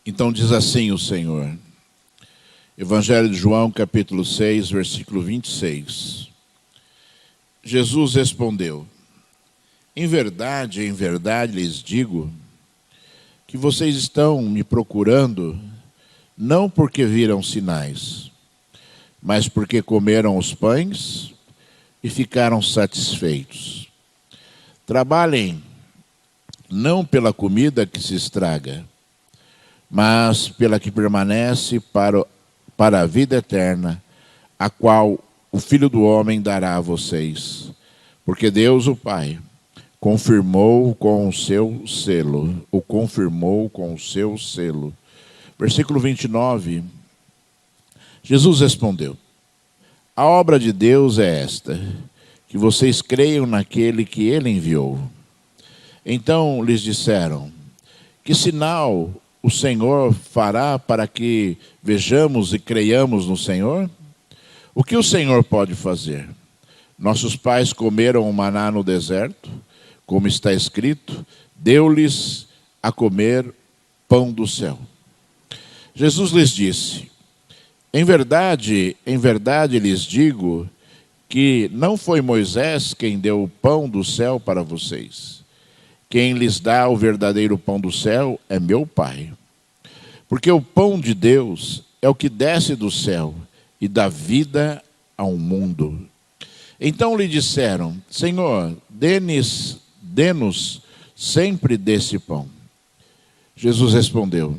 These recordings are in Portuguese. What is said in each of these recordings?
Então diz assim o Senhor, Evangelho de João, capítulo 6, versículo 26. Jesus respondeu, em verdade lhes digo, que vocês estão me procurando, não porque viram sinais, mas porque comeram os pães e ficaram satisfeitos. Trabalhem, não pela comida que se estraga, mas pela que permanece para a vida eterna, a qual o Filho do Homem dará a vocês. Porque Deus, o Pai, confirmou com o seu selo. Versículo 29. Jesus respondeu, a obra de Deus é esta, que vocês creiam naquele que Ele enviou. Então lhes disseram, que sinal o Senhor fará para que vejamos e creiamos no Senhor? O que o Senhor pode fazer? Nossos pais comeram o maná no deserto, como está escrito, deu-lhes a comer pão do céu. Jesus lhes disse, em verdade lhes digo que não foi Moisés quem deu o pão do céu para vocês. Quem lhes dá o verdadeiro pão do céu é meu Pai. Porque o pão de Deus é o que desce do céu e dá vida ao mundo. Então lhe disseram, Senhor, dê-nos sempre desse pão. Jesus respondeu,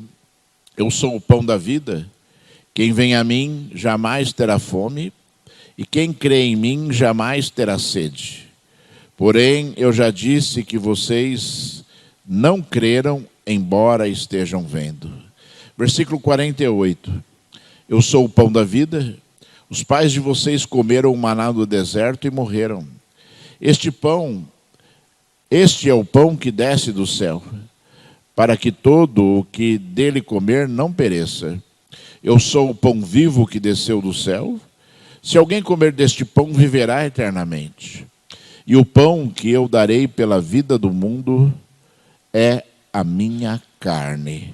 eu sou o pão da vida. Quem vem a mim jamais terá fome, e quem crê em mim jamais terá sede. Porém, eu já disse que vocês não creram, embora estejam vendo. Versículo 48. Eu sou o pão da vida. Os pais de vocês comeram o maná do deserto e morreram. Este é o pão que desce do céu, para que todo o que dele comer não pereça. Eu sou o pão vivo que desceu do céu. Se alguém comer deste pão, viverá eternamente. E o pão que eu darei pela vida do mundo é a minha carne.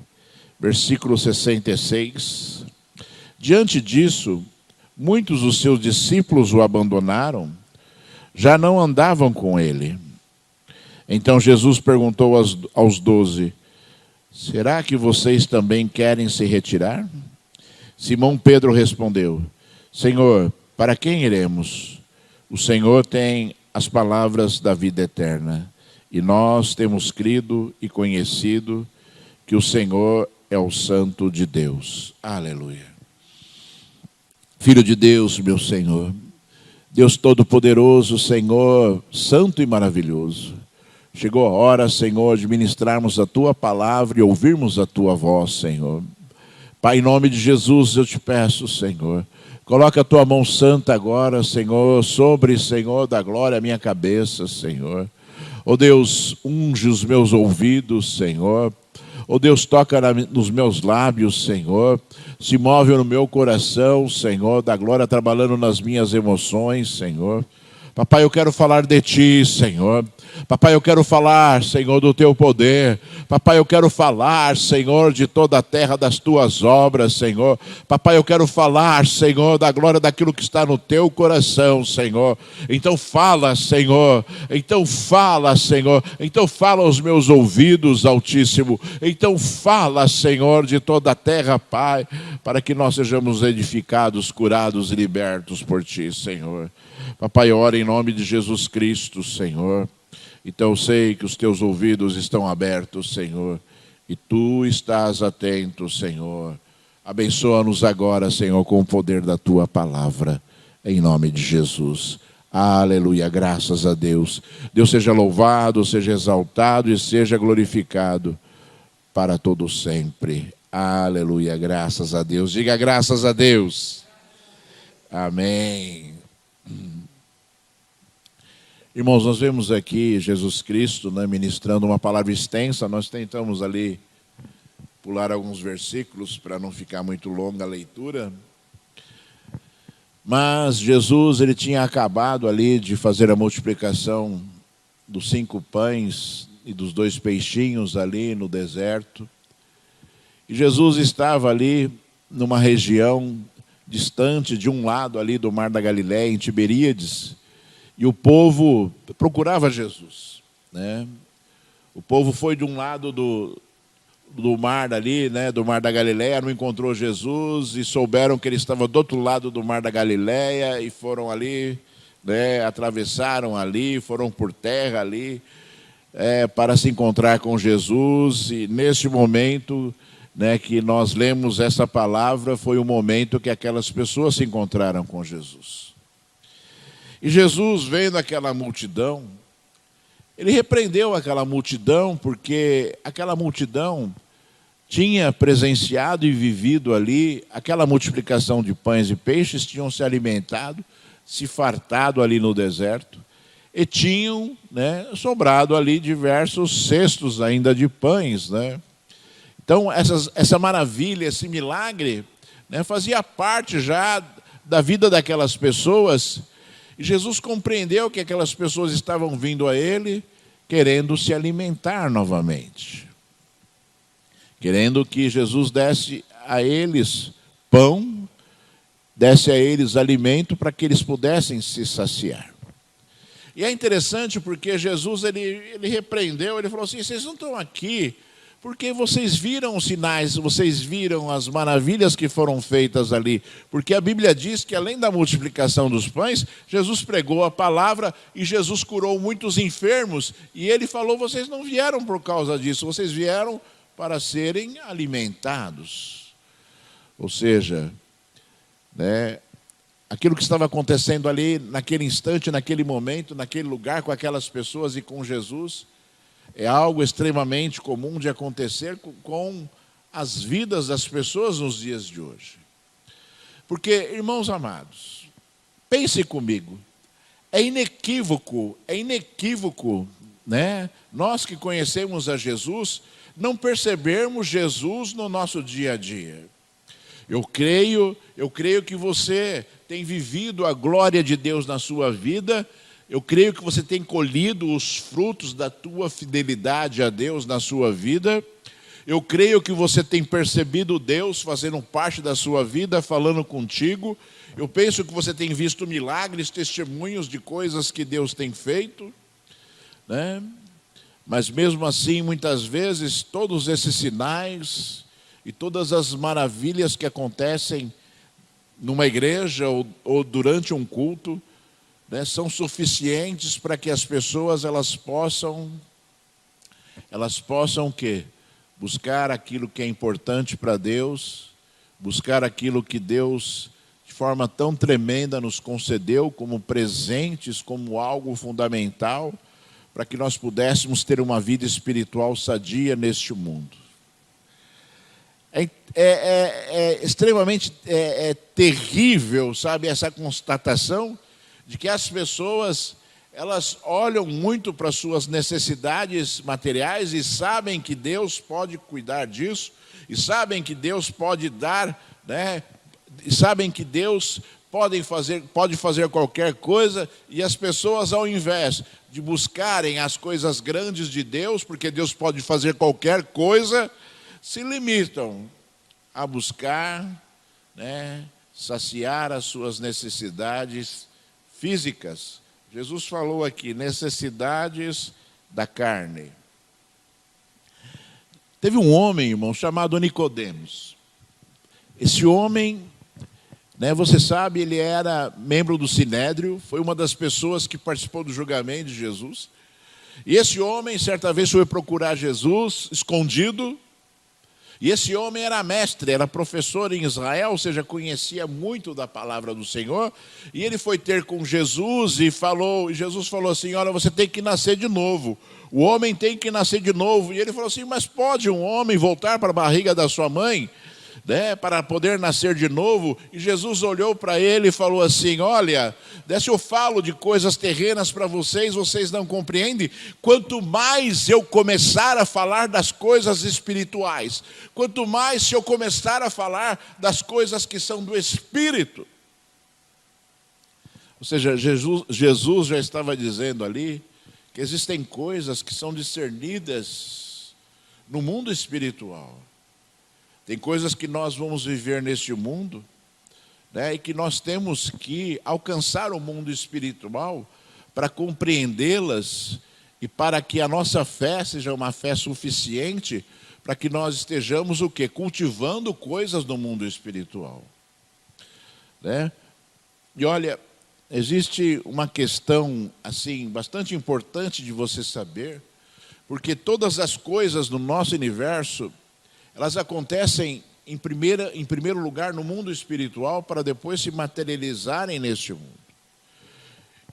Versículo 66. Diante disso, muitos dos seus discípulos o abandonaram, já não andavam com ele. Então Jesus perguntou aos 12, será que vocês também querem se retirar? Simão Pedro respondeu, Senhor, para quem iremos? O Senhor tem as palavras da vida eterna, e nós temos crido e conhecido que o Senhor é o Santo de Deus. Aleluia. Filho de Deus, meu Senhor, Deus Todo-Poderoso, Senhor, Santo e maravilhoso, chegou a hora, Senhor, de ministrarmos a Tua palavra e ouvirmos a Tua voz, Senhor. Pai, em nome de Jesus, eu te peço, Senhor, coloca a Tua mão santa agora, Senhor, sobre, Senhor, da glória a minha cabeça, Senhor. Ó Deus, unge os meus ouvidos, Senhor. Ó Deus, toca nos meus lábios, Senhor. Se move no meu coração, Senhor, da glória trabalhando nas minhas emoções, Senhor. Papai, eu quero falar de Ti, Senhor. Papai, eu quero falar, Senhor, do Teu poder. Papai, eu quero falar, Senhor, de toda a terra das Tuas obras, Senhor. Papai, eu quero falar, Senhor, da glória daquilo que está no Teu coração, Senhor. Então fala, Senhor. Então fala, Senhor. Então fala aos meus ouvidos, Altíssimo. Então fala, Senhor, de toda a terra, Pai, para que nós sejamos edificados, curados e libertos por Ti, Senhor. Papai, ora em nome de Jesus Cristo, Senhor. Então eu sei que os Teus ouvidos estão abertos, Senhor, e Tu estás atento, Senhor. Abençoa-nos agora, Senhor, com o poder da Tua palavra, em nome de Jesus. Aleluia, graças a Deus. Deus seja louvado, seja exaltado e seja glorificado para todo sempre. Aleluia, graças a Deus. Diga graças a Deus. Amém. Irmãos, nós vemos aqui Jesus Cristo, né, ministrando uma palavra extensa. Nós tentamos ali pular alguns versículos para não ficar muito longa a leitura. Mas Jesus, ele tinha acabado ali de fazer a multiplicação dos 5 pães e dos 2 peixinhos ali no deserto. E Jesus estava ali numa região distante, de um lado ali do Mar da Galileia, em Tiberíades, e o povo procurava Jesus, né? O povo foi de um lado do mar ali, né, do Mar da Galileia, não encontrou Jesus e souberam que ele estava do outro lado do Mar da Galileia e foram ali, né, atravessaram ali, foram por terra ali, para se encontrar com Jesus. E nesse momento, né, que nós lemos essa palavra, foi o momento que aquelas pessoas se encontraram com Jesus. E Jesus, vendo aquela multidão, ele repreendeu aquela multidão, porque aquela multidão tinha presenciado e vivido ali aquela multiplicação de pães e peixes, tinham se alimentado, se fartado ali no deserto, e tinham, né, sobrado ali diversos cestos ainda de pães, né? Então, essa maravilha, esse milagre, né, fazia parte já da vida daquelas pessoas. E Jesus compreendeu que aquelas pessoas estavam vindo a ele, querendo se alimentar novamente. Querendo que Jesus desse a eles pão, desse a eles alimento para que eles pudessem se saciar. E é interessante porque Jesus, ele repreendeu, ele falou assim: vocês não estão aqui porque vocês viram os sinais, vocês viram as maravilhas que foram feitas ali. Porque a Bíblia diz que além da multiplicação dos pães, Jesus pregou a palavra e Jesus curou muitos enfermos. E ele falou: vocês não vieram por causa disso, vocês vieram para serem alimentados. Ou seja, né, aquilo que estava acontecendo ali, naquele instante, naquele momento, naquele lugar, com aquelas pessoas e com Jesus, é algo extremamente comum de acontecer com as vidas das pessoas nos dias de hoje. Porque, irmãos amados, pense comigo, é inequívoco, né? Nós que conhecemos a Jesus, não percebermos Jesus no nosso dia a dia. Eu creio que você tem vivido a glória de Deus na sua vida. Eu creio que você tem colhido os frutos da tua fidelidade a Deus na sua vida. Eu creio que você tem percebido Deus fazendo parte da sua vida, falando contigo. Eu penso que você tem visto milagres, testemunhos de coisas que Deus tem feito, né? Mas mesmo assim, muitas vezes, todos esses sinais e todas as maravilhas que acontecem numa igreja ou durante um culto, né, são suficientes para que as pessoas elas possam o quê? Buscar aquilo que é importante para Deus, buscar aquilo que Deus, de forma tão tremenda, nos concedeu como presentes, como algo fundamental, para que nós pudéssemos ter uma vida espiritual sadia neste mundo. É extremamente terrível, sabe, essa constatação de que as pessoas, elas olham muito para as suas necessidades materiais e sabem que Deus pode cuidar disso, e sabem que Deus pode dar, né? E sabem que Deus pode fazer qualquer coisa, e as pessoas, ao invés de buscarem as coisas grandes de Deus, porque Deus pode fazer qualquer coisa, se limitam a buscar, né, saciar as suas necessidades físicas. Jesus falou aqui, necessidades da carne. Teve um homem, irmão, chamado Nicodemos. Esse homem, né, você sabe, ele era membro do Sinédrio, foi uma das pessoas que participou do julgamento de Jesus. E esse homem, certa vez, foi procurar Jesus, escondido. E esse homem era mestre, era professor em Israel, ou seja, conhecia muito da palavra do Senhor. E ele foi ter com Jesus e Jesus falou assim: olha, você tem que nascer de novo. O homem tem que nascer de novo. E ele falou assim: mas pode um homem voltar para a barriga da sua mãe, né, para poder nascer de novo? E Jesus olhou para ele e falou assim: olha, se eu falo de coisas terrenas para vocês, vocês não compreendem. Quanto mais eu começar a falar das coisas espirituais, quanto mais se eu começar a falar das coisas que são do Espírito. Ou seja, Jesus já estava dizendo ali que existem coisas que são discernidas no mundo espiritual. Tem coisas que nós vamos viver neste mundo, né, e que nós temos que alcançar o mundo espiritual para compreendê-las e para que a nossa fé seja uma fé suficiente para que nós estejamos o quê? Cultivando coisas no mundo espiritual. Né? E olha, existe uma questão assim bastante importante de você saber, porque todas as coisas no nosso universo, elas acontecem em primeiro lugar no mundo espiritual para depois se materializarem neste mundo.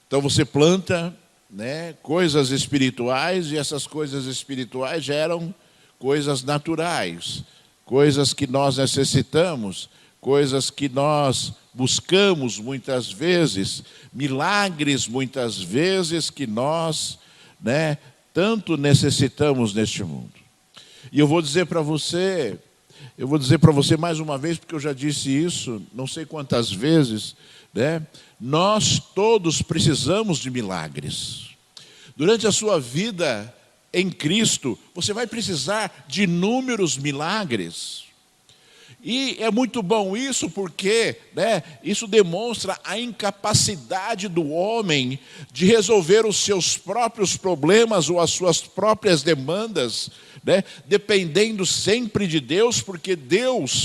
Então você planta, né, coisas espirituais e essas coisas espirituais geram coisas naturais, coisas que nós necessitamos, coisas que nós buscamos muitas vezes, milagres muitas vezes que nós, né, tanto necessitamos neste mundo. E eu vou dizer para você mais uma vez, porque eu já disse isso, não sei quantas vezes, né? Nós todos precisamos de milagres. Durante a sua vida em Cristo, você vai precisar de inúmeros milagres. E é muito bom isso porque, né, isso demonstra a incapacidade do homem de resolver os seus próprios problemas ou as suas próprias demandas, né, dependendo sempre de Deus, porque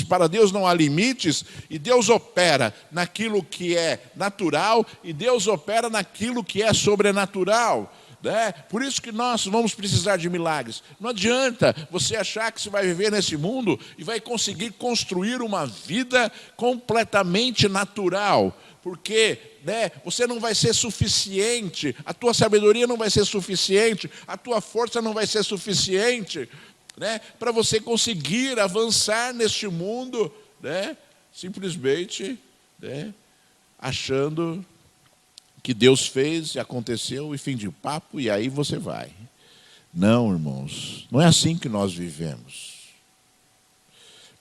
para Deus não há limites, e Deus opera naquilo que é natural e Deus opera naquilo que é sobrenatural. Né? Por isso que nós vamos precisar de milagres. Não adianta você achar que você vai viver nesse mundo e vai conseguir construir uma vida completamente natural, porque, né, você não vai ser suficiente, a tua sabedoria não vai ser suficiente, a tua força não vai ser suficiente, né, para você conseguir avançar neste mundo, né, simplesmente, né, achando que Deus fez e aconteceu e fim de papo, e aí você vai. Não, irmãos, não é assim que nós vivemos.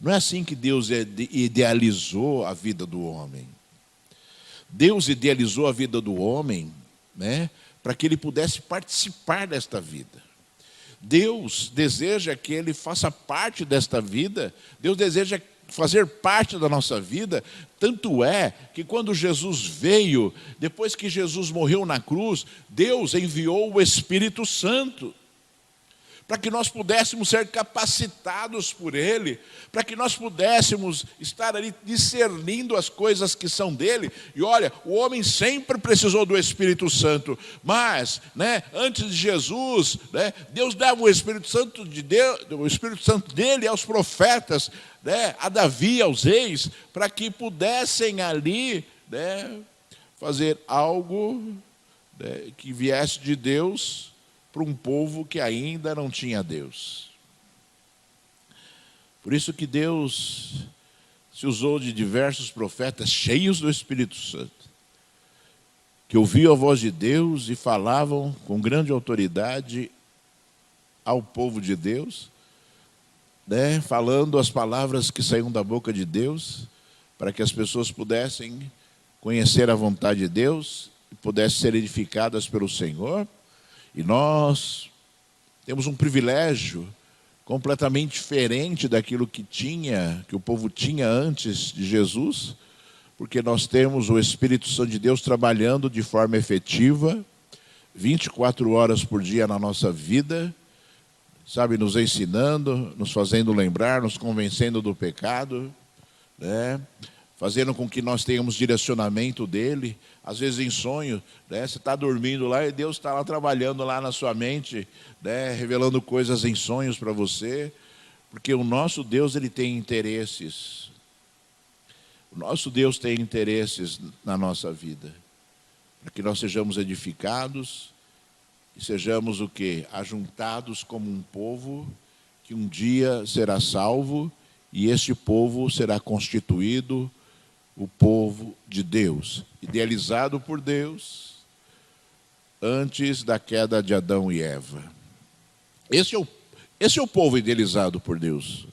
Não é assim que Deus idealizou a vida do homem. Deus idealizou a vida do homem, né, para que ele pudesse participar desta vida. Deus deseja que ele faça parte desta vida, Deus deseja fazer parte da nossa vida, tanto é que quando Jesus veio, depois que Jesus morreu na cruz, Deus enviou o Espírito Santo, para que nós pudéssemos ser capacitados por Ele, para que nós pudéssemos estar ali discernindo as coisas que são dele. E olha, o homem sempre precisou do Espírito Santo, mas, né, antes de Jesus, né, Deus dava o Espírito Santo dele aos profetas, né, a Davi, aos reis, para que pudessem ali, né, fazer algo, né, que viesse de Deus para um povo que ainda não tinha Deus. Por isso que Deus se usou de diversos profetas cheios do Espírito Santo, que ouviam a voz de Deus e falavam com grande autoridade ao povo de Deus, né, falando as palavras que saíam da boca de Deus, para que as pessoas pudessem conhecer a vontade de Deus e pudessem ser edificadas pelo Senhor. E nós temos um privilégio completamente diferente daquilo que o povo tinha antes de Jesus, porque nós temos o Espírito Santo de Deus trabalhando de forma efetiva, 24 horas por dia na nossa vida, sabe, nos ensinando, nos fazendo lembrar, nos convencendo do pecado, né? Fazendo com que nós tenhamos direcionamento dele, às vezes em sonho, né? Você está dormindo lá e Deus está lá trabalhando lá na sua mente, né? Revelando coisas em sonhos para você, porque o nosso Deus, ele tem interesses. O nosso Deus tem interesses na nossa vida, para que nós sejamos edificados e sejamos o quê? Ajuntados como um povo que um dia será salvo, e este povo será constituído o povo de Deus, idealizado por Deus antes da queda de Adão e Eva. Esse é o povo idealizado por Deus.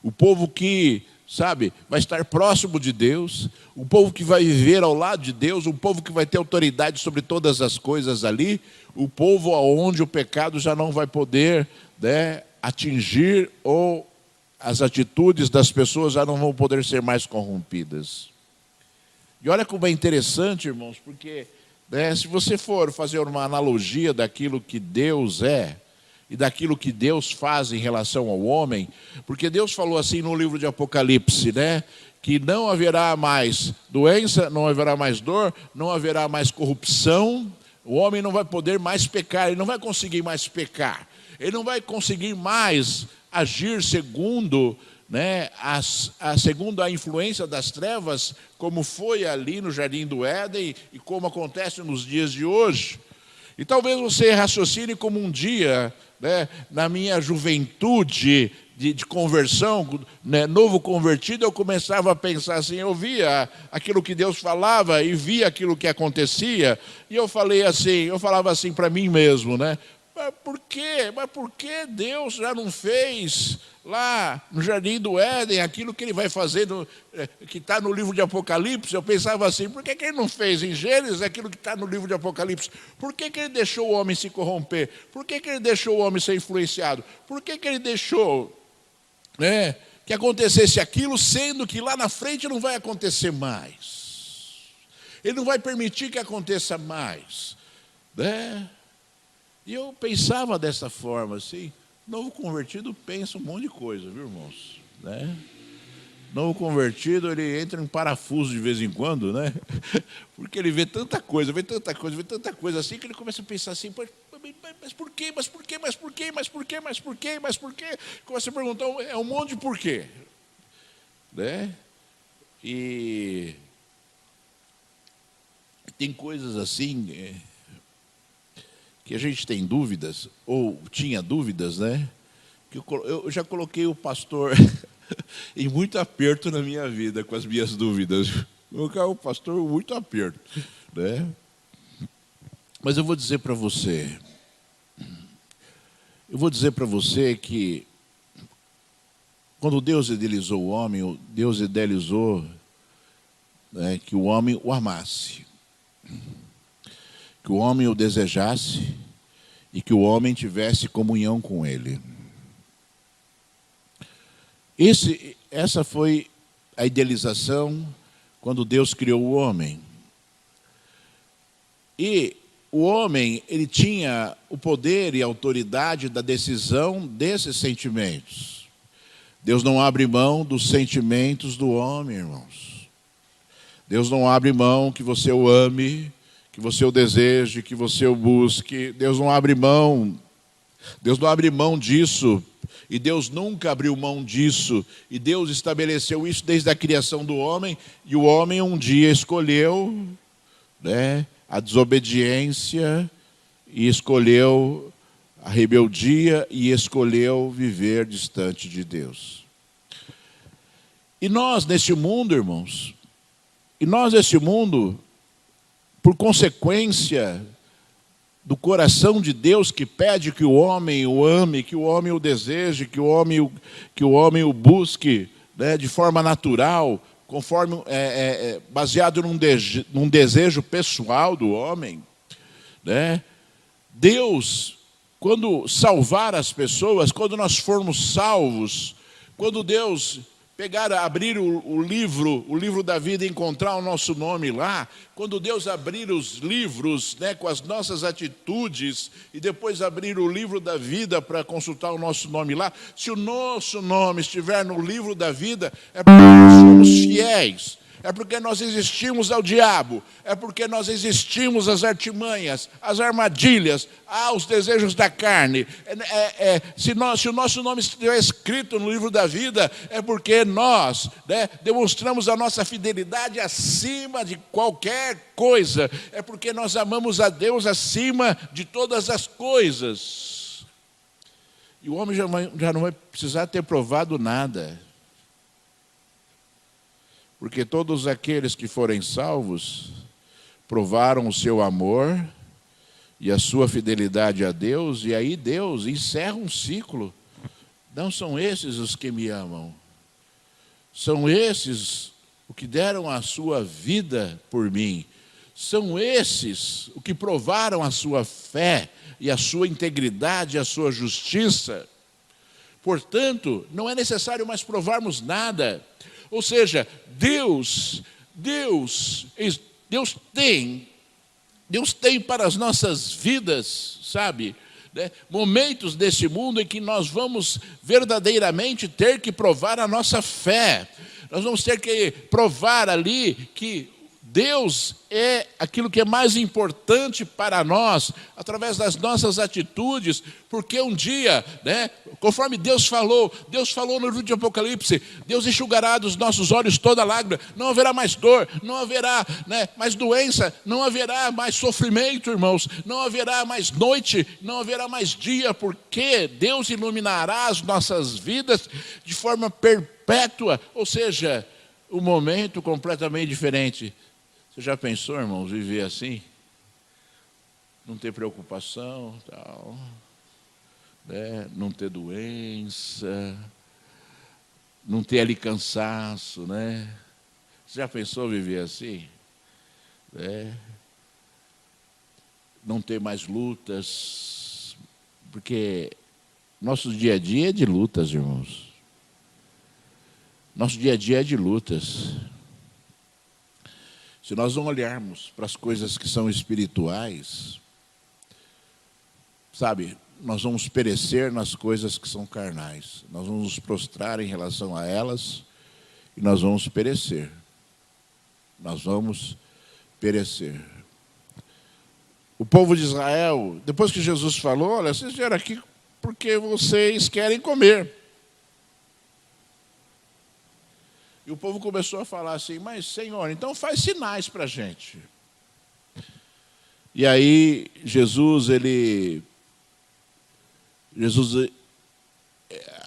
O povo que, sabe, vai estar próximo de Deus, o povo que vai viver ao lado de Deus, o povo que vai ter autoridade sobre todas as coisas ali, o povo onde o pecado já não vai poder, né, atingir ou as atitudes das pessoas já não vão poder ser mais corrompidas. E olha como é interessante, irmãos, porque se você for fazer uma analogia daquilo que Deus é e daquilo que Deus faz em relação ao homem, porque Deus falou assim no livro de Apocalipse, que não haverá mais doença, não haverá mais dor, não haverá mais corrupção, o homem não vai poder mais pecar, ele não vai conseguir mais pecar, ele não vai conseguir mais agir segundo, segundo a influência das trevas, como foi ali no Jardim do Éden e como acontece nos dias de hoje. E talvez você raciocine como um dia, na minha juventude de conversão, novo convertido, eu começava a pensar assim, eu via aquilo que Deus falava e via aquilo que acontecia, e eu falava assim para mim mesmo, Mas por quê? Mas por que Deus já não fez lá no Jardim do Éden aquilo que ele vai fazer, que está no livro de Apocalipse? Eu pensava assim, por que ele não fez em Gênesis aquilo que está no livro de Apocalipse? Por que ele deixou o homem se corromper? Por que ele deixou o homem ser influenciado? Por que ele deixou que acontecesse aquilo, sendo que lá na frente não vai acontecer mais? Ele não vai permitir que aconteça mais, E eu pensava dessa forma, assim, novo convertido pensa um monte de coisa, viu, irmãos? Novo convertido, ele entra em parafuso de vez em quando, Porque ele vê tanta coisa assim, que ele começa a pensar assim, mas por quê, mas por quê, mas por quê, mas por quê, mas por quê, mas por quê? Começa a perguntar, é um monte de porquê, E tem coisas assim, que a gente tem dúvidas, ou tinha dúvidas, que eu já coloquei o pastor em muito aperto na minha vida com as minhas dúvidas. Colocar o pastor em muito aperto, Mas eu vou dizer para você, que quando Deus idealizou o homem, Deus idealizou que o homem o amasse, que o homem o desejasse e que o homem tivesse comunhão com ele. Essa foi a idealização quando Deus criou o homem. E o homem, ele tinha o poder e a autoridade da decisão desses sentimentos. Deus não abre mão dos sentimentos do homem, irmãos. Deus não abre mão que você o ame, que você o deseje, que você o busque. Deus não abre mão disso. E Deus nunca abriu mão disso. E Deus estabeleceu isso desde a criação do homem. E o homem um dia escolheu a desobediência, e escolheu a rebeldia, e escolheu viver distante de Deus. E nós, neste mundo, irmãos, por consequência do coração de Deus, que pede que o homem o ame, que o homem o deseje, que o homem o busque de forma natural, conforme baseado num desejo pessoal do homem, Deus, quando salvar as pessoas, quando nós formos salvos, quando Deus abrir o livro da vida e encontrar o nosso nome lá, quando Deus abrir os livros com as nossas atitudes e depois abrir o livro da vida para consultar o nosso nome lá, se o nosso nome estiver no livro da vida, é porque nós somos fiéis, é porque nós resistimos ao diabo, é porque nós resistimos às artimanhas, às armadilhas, aos desejos da carne. Se o nosso nome estiver escrito no livro da vida, é porque nós demonstramos a nossa fidelidade acima de qualquer coisa, é porque nós amamos a Deus acima de todas as coisas. E o homem já não vai precisar ter provado nada. Porque todos aqueles que forem salvos provaram o seu amor e a sua fidelidade a Deus, e aí Deus encerra um ciclo. Não são esses os que me amam, são esses os que deram a sua vida por mim, são esses os que provaram a sua fé e a sua integridade e a sua justiça. Portanto, não é necessário mais provarmos nada. Ou seja, Deus tem para as nossas vidas, sabe, né, momentos desse mundo em que nós vamos verdadeiramente ter que provar a nossa fé. Nós vamos ter que provar ali que Deus é aquilo que é mais importante para nós, através das nossas atitudes, porque um dia, né, conforme Deus falou no livro de Apocalipse, Deus enxugará dos nossos olhos toda lágrima, não haverá mais dor, não haverá, né, mais doença, não haverá mais sofrimento, irmãos, não haverá mais noite, não haverá mais dia, porque Deus iluminará as nossas vidas de forma perpétua, ou seja, um momento completamente diferente. Você já pensou, irmãos, viver assim? Não ter preocupação, tal, né? Não ter doença, não ter ali cansaço, né? Você já pensou viver assim? Né? Não ter mais lutas, porque nosso dia a dia é de lutas, irmãos. Nosso dia a dia é de lutas. Se nós não olharmos para as coisas que são espirituais, sabe, nós vamos perecer nas coisas que são carnais. Nós vamos nos prostrar em relação a elas e nós vamos perecer. Nós vamos perecer. O povo de Israel, depois que Jesus falou, olha, vocês vieram aqui porque vocês querem comer. E o povo começou a falar assim, mas Senhor, então faz sinais para a gente. E aí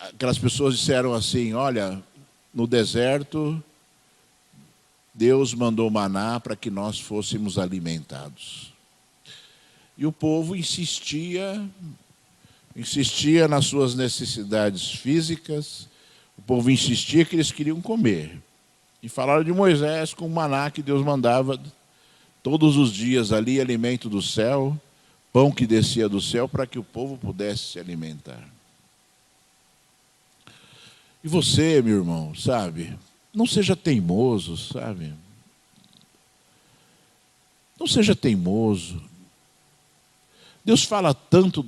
aquelas pessoas disseram assim, olha, no deserto, Deus mandou maná para que nós fôssemos alimentados. E o povo insistia nas suas necessidades físicas. O povo insistia que eles queriam comer. E falaram de Moisés com o maná que Deus mandava todos os dias ali, alimento do céu, pão que descia do céu, para que o povo pudesse se alimentar. E você, meu irmão, sabe, não seja teimoso, sabe? Não seja teimoso. Deus fala tanto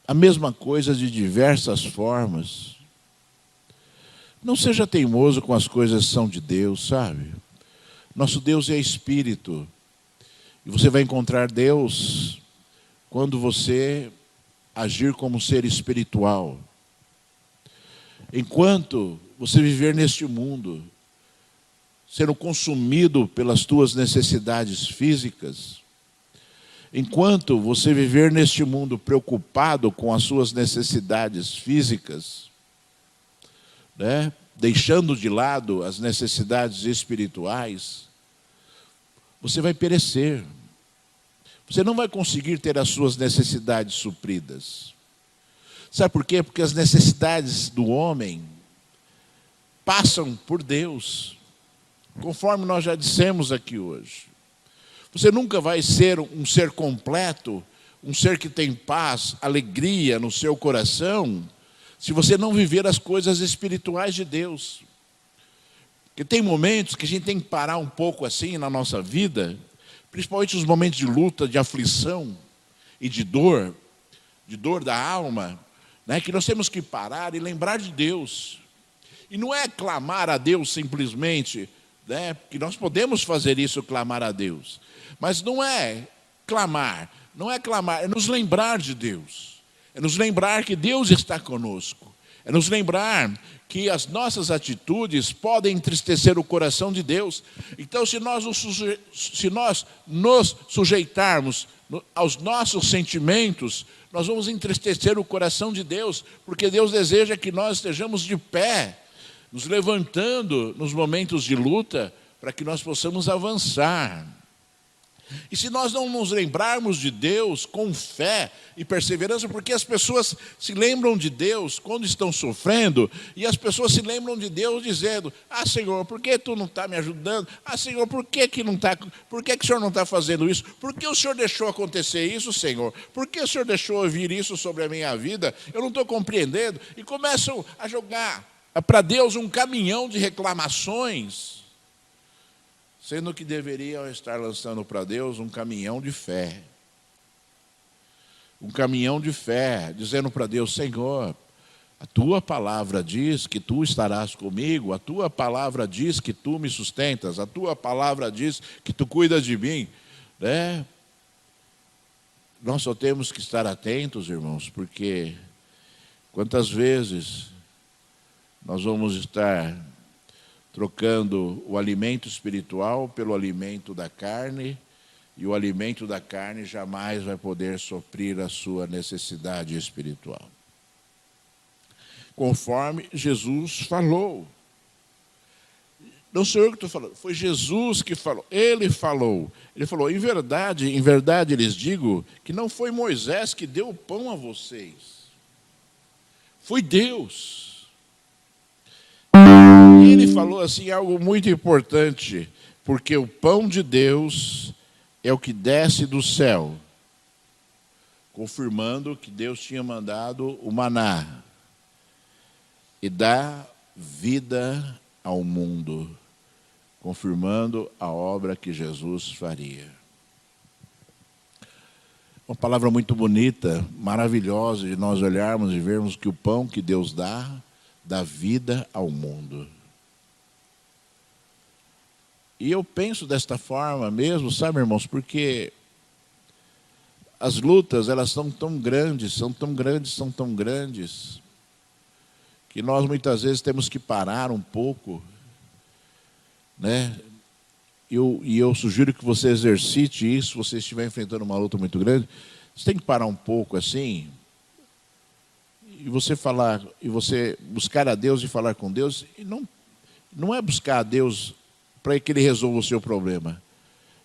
a mesma coisa de diversas formas. Não seja teimoso com as coisas que são de Deus, sabe? Nosso Deus é Espírito. E você vai encontrar Deus quando você agir como ser espiritual. Enquanto você viver neste mundo, sendo consumido pelas tuas necessidades físicas, enquanto você viver neste mundo preocupado com as suas necessidades físicas, né? Deixando de lado as necessidades espirituais, você vai perecer. Você não vai conseguir ter as suas necessidades supridas. Sabe por quê? Porque as necessidades do homem passam por Deus, conforme nós já dissemos aqui hoje. Você nunca vai ser um ser completo, um ser que tem paz, alegria no seu coração, se você não viver as coisas espirituais de Deus. Porque tem momentos que a gente tem que parar um pouco assim na nossa vida, principalmente os momentos de luta, de aflição e de dor da alma, né, que nós temos que parar e lembrar de Deus. E não é clamar a Deus simplesmente, né, que nós podemos fazer isso, clamar a Deus. Mas não é clamar, é nos lembrar de Deus. É nos lembrar que Deus está conosco. É nos lembrar que as nossas atitudes podem entristecer o coração de Deus. Então, se nós nos sujeitarmos aos nossos sentimentos, nós vamos entristecer o coração de Deus, porque Deus deseja que nós estejamos de pé, nos levantando nos momentos de luta, para que nós possamos avançar. E se nós não nos lembrarmos de Deus com fé e perseverança, porque as pessoas se lembram de Deus quando estão sofrendo, e as pessoas se lembram de Deus dizendo: ah, Senhor, por que tu não está me ajudando? Ah, Senhor, por que o Senhor não está fazendo isso? Por que o Senhor deixou acontecer isso, Senhor? Por que o Senhor deixou vir isso sobre a minha vida? Eu não estou compreendendo. E começam a jogar para Deus um caminhão de reclamações, sendo que deveriam estar lançando para Deus um caminhão de fé. Um caminhão de fé, dizendo para Deus: Senhor, a tua palavra diz que tu estarás comigo, a tua palavra diz que tu me sustentas, a tua palavra diz que tu cuidas de mim, né? Nós só temos que estar atentos, irmãos, porque quantas vezes nós vamos estar trocando o alimento espiritual pelo alimento da carne, e o alimento da carne jamais vai poder suprir a sua necessidade espiritual. Conforme Jesus falou. Não sou eu que estou falando, foi Jesus que falou. Ele falou, em verdade lhes digo que não foi Moisés que deu o pão a vocês. Foi Deus. E ele falou assim algo muito importante, porque o pão de Deus é o que desce do céu, confirmando que Deus tinha mandado o maná e dá vida ao mundo, confirmando a obra que Jesus faria. Uma palavra muito bonita, maravilhosa de nós olharmos e vermos que o pão que Deus dá vida ao mundo. E eu penso desta forma mesmo, sabe, irmãos, porque as lutas, elas são tão grandes, que nós muitas vezes temos que parar um pouco, né? E eu sugiro que você exercite isso, se você estiver enfrentando uma luta muito grande, você tem que parar um pouco assim, e você buscar a Deus e falar com Deus, e não é buscar a Deus para que Ele resolva o seu problema,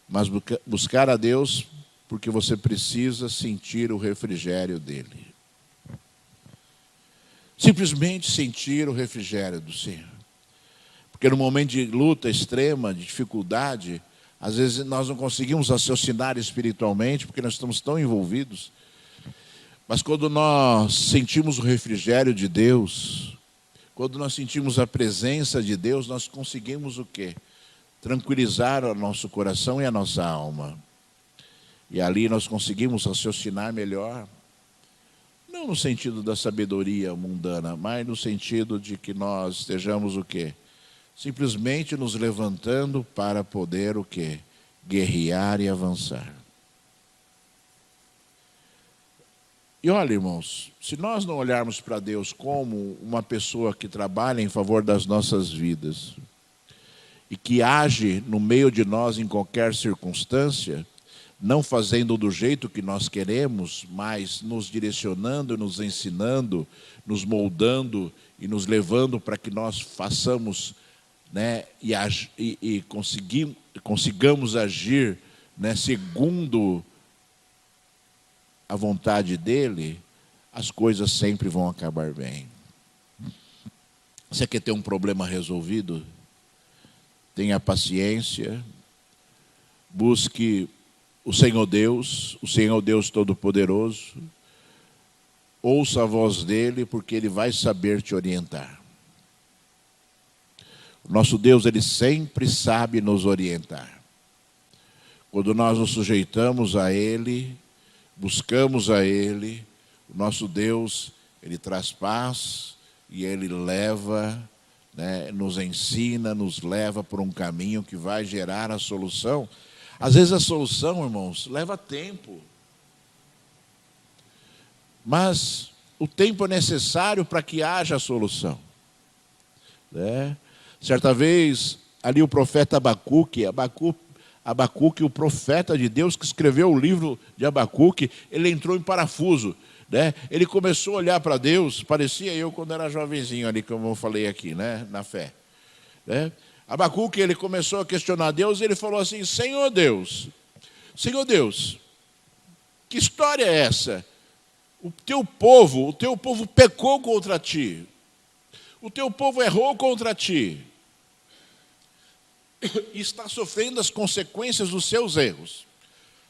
mas buscar a Deus porque você precisa sentir o refrigério dEle. Simplesmente sentir o refrigério do Senhor. Porque no momento de luta extrema, de dificuldade, às vezes nós não conseguimos raciocinar espiritualmente, porque nós estamos tão envolvidos. Mas quando nós sentimos o refrigério de Deus, quando nós sentimos a presença de Deus, nós conseguimos o quê? Tranquilizar o nosso coração e a nossa alma. E ali nós conseguimos raciocinar melhor, não no sentido da sabedoria mundana, mas no sentido de que nós estejamos o quê? Simplesmente nos levantando para poder o quê? Guerrear e avançar. E olha, irmãos, se nós não olharmos para Deus como uma pessoa que trabalha em favor das nossas vidas, e que age no meio de nós em qualquer circunstância, não fazendo do jeito que nós queremos, mas nos direcionando, nos ensinando, nos moldando e nos levando para que nós façamos, né, e consigamos agir, né, segundo a vontade dEle, as coisas sempre vão acabar bem. Você quer ter um problema resolvido? Tenha paciência, busque o Senhor Deus Todo-Poderoso, ouça a voz dEle, porque Ele vai saber te orientar. O nosso Deus, Ele sempre sabe nos orientar. Quando nós nos sujeitamos a Ele, buscamos a Ele, o nosso Deus, Ele traz paz e Ele leva, né, nos ensina, nos leva por um caminho que vai gerar a solução. Às vezes a solução, irmãos, leva tempo. Mas o tempo é necessário para que haja a solução. Né? Certa vez, ali o profeta Abacuque, o profeta de Deus que escreveu o livro de Abacuque, ele entrou em parafuso. Né? Ele começou a olhar para Deus, parecia eu quando era jovenzinho ali, como eu falei aqui, né? Na fé. Né? Abacuque, ele começou a questionar Deus e ele falou assim: Senhor Deus, Senhor Deus, que história é essa? O teu povo pecou contra ti. O teu povo errou contra ti. E está sofrendo as consequências dos seus erros.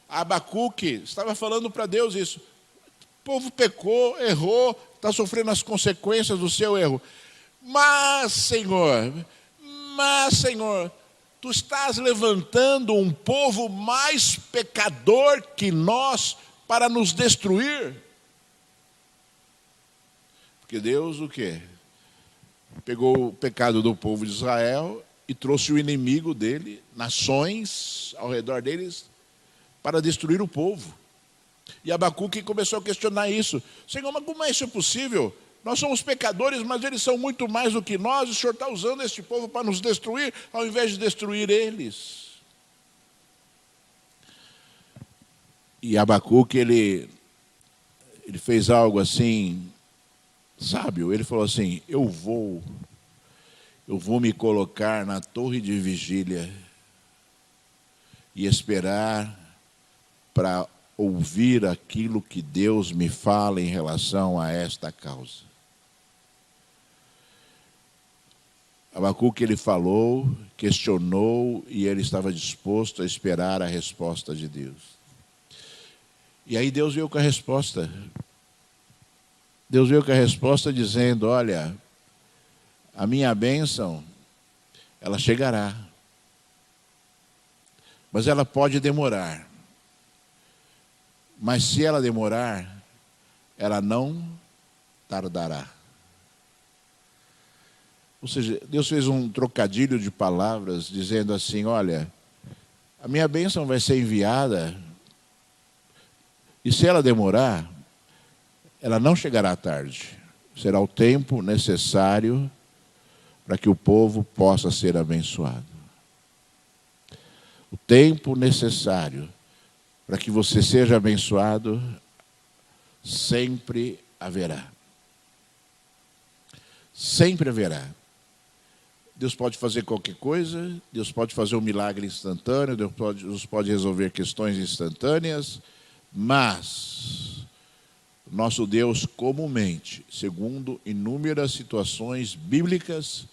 Abacuque estava falando para Deus isso. O povo pecou, errou, está sofrendo as consequências do seu erro. Mas, Senhor, Tu estás levantando um povo mais pecador que nós para nos destruir. Porque Deus o quê? Pegou o pecado do povo de Israel e trouxe o inimigo dele, nações ao redor deles, para destruir o povo. E Abacuque começou a questionar isso. Senhor, mas como é isso possível? Nós somos pecadores, mas eles são muito mais do que nós, e o Senhor está usando este povo para nos destruir, ao invés de destruir eles. E Abacuque, ele fez algo assim, sábio. Ele falou assim, eu vou me colocar na torre de vigília e esperar para ouvir aquilo que Deus me fala em relação a esta causa. Abacuque, ele falou, questionou e ele estava disposto a esperar a resposta de Deus. E aí Deus veio com a resposta. Deus veio com a resposta dizendo, olha, a minha bênção, ela chegará. Mas ela pode demorar. Mas se ela demorar, ela não tardará. Ou seja, Deus fez um trocadilho de palavras, dizendo assim, olha, a minha bênção vai ser enviada, e se ela demorar, ela não chegará tarde. Será o tempo necessário para que o povo possa ser abençoado. O tempo necessário para que você seja abençoado, sempre haverá. Sempre haverá. Deus pode fazer qualquer coisa, Deus pode fazer um milagre instantâneo, Deus pode resolver questões instantâneas, mas nosso Deus comumente, segundo inúmeras situações bíblicas,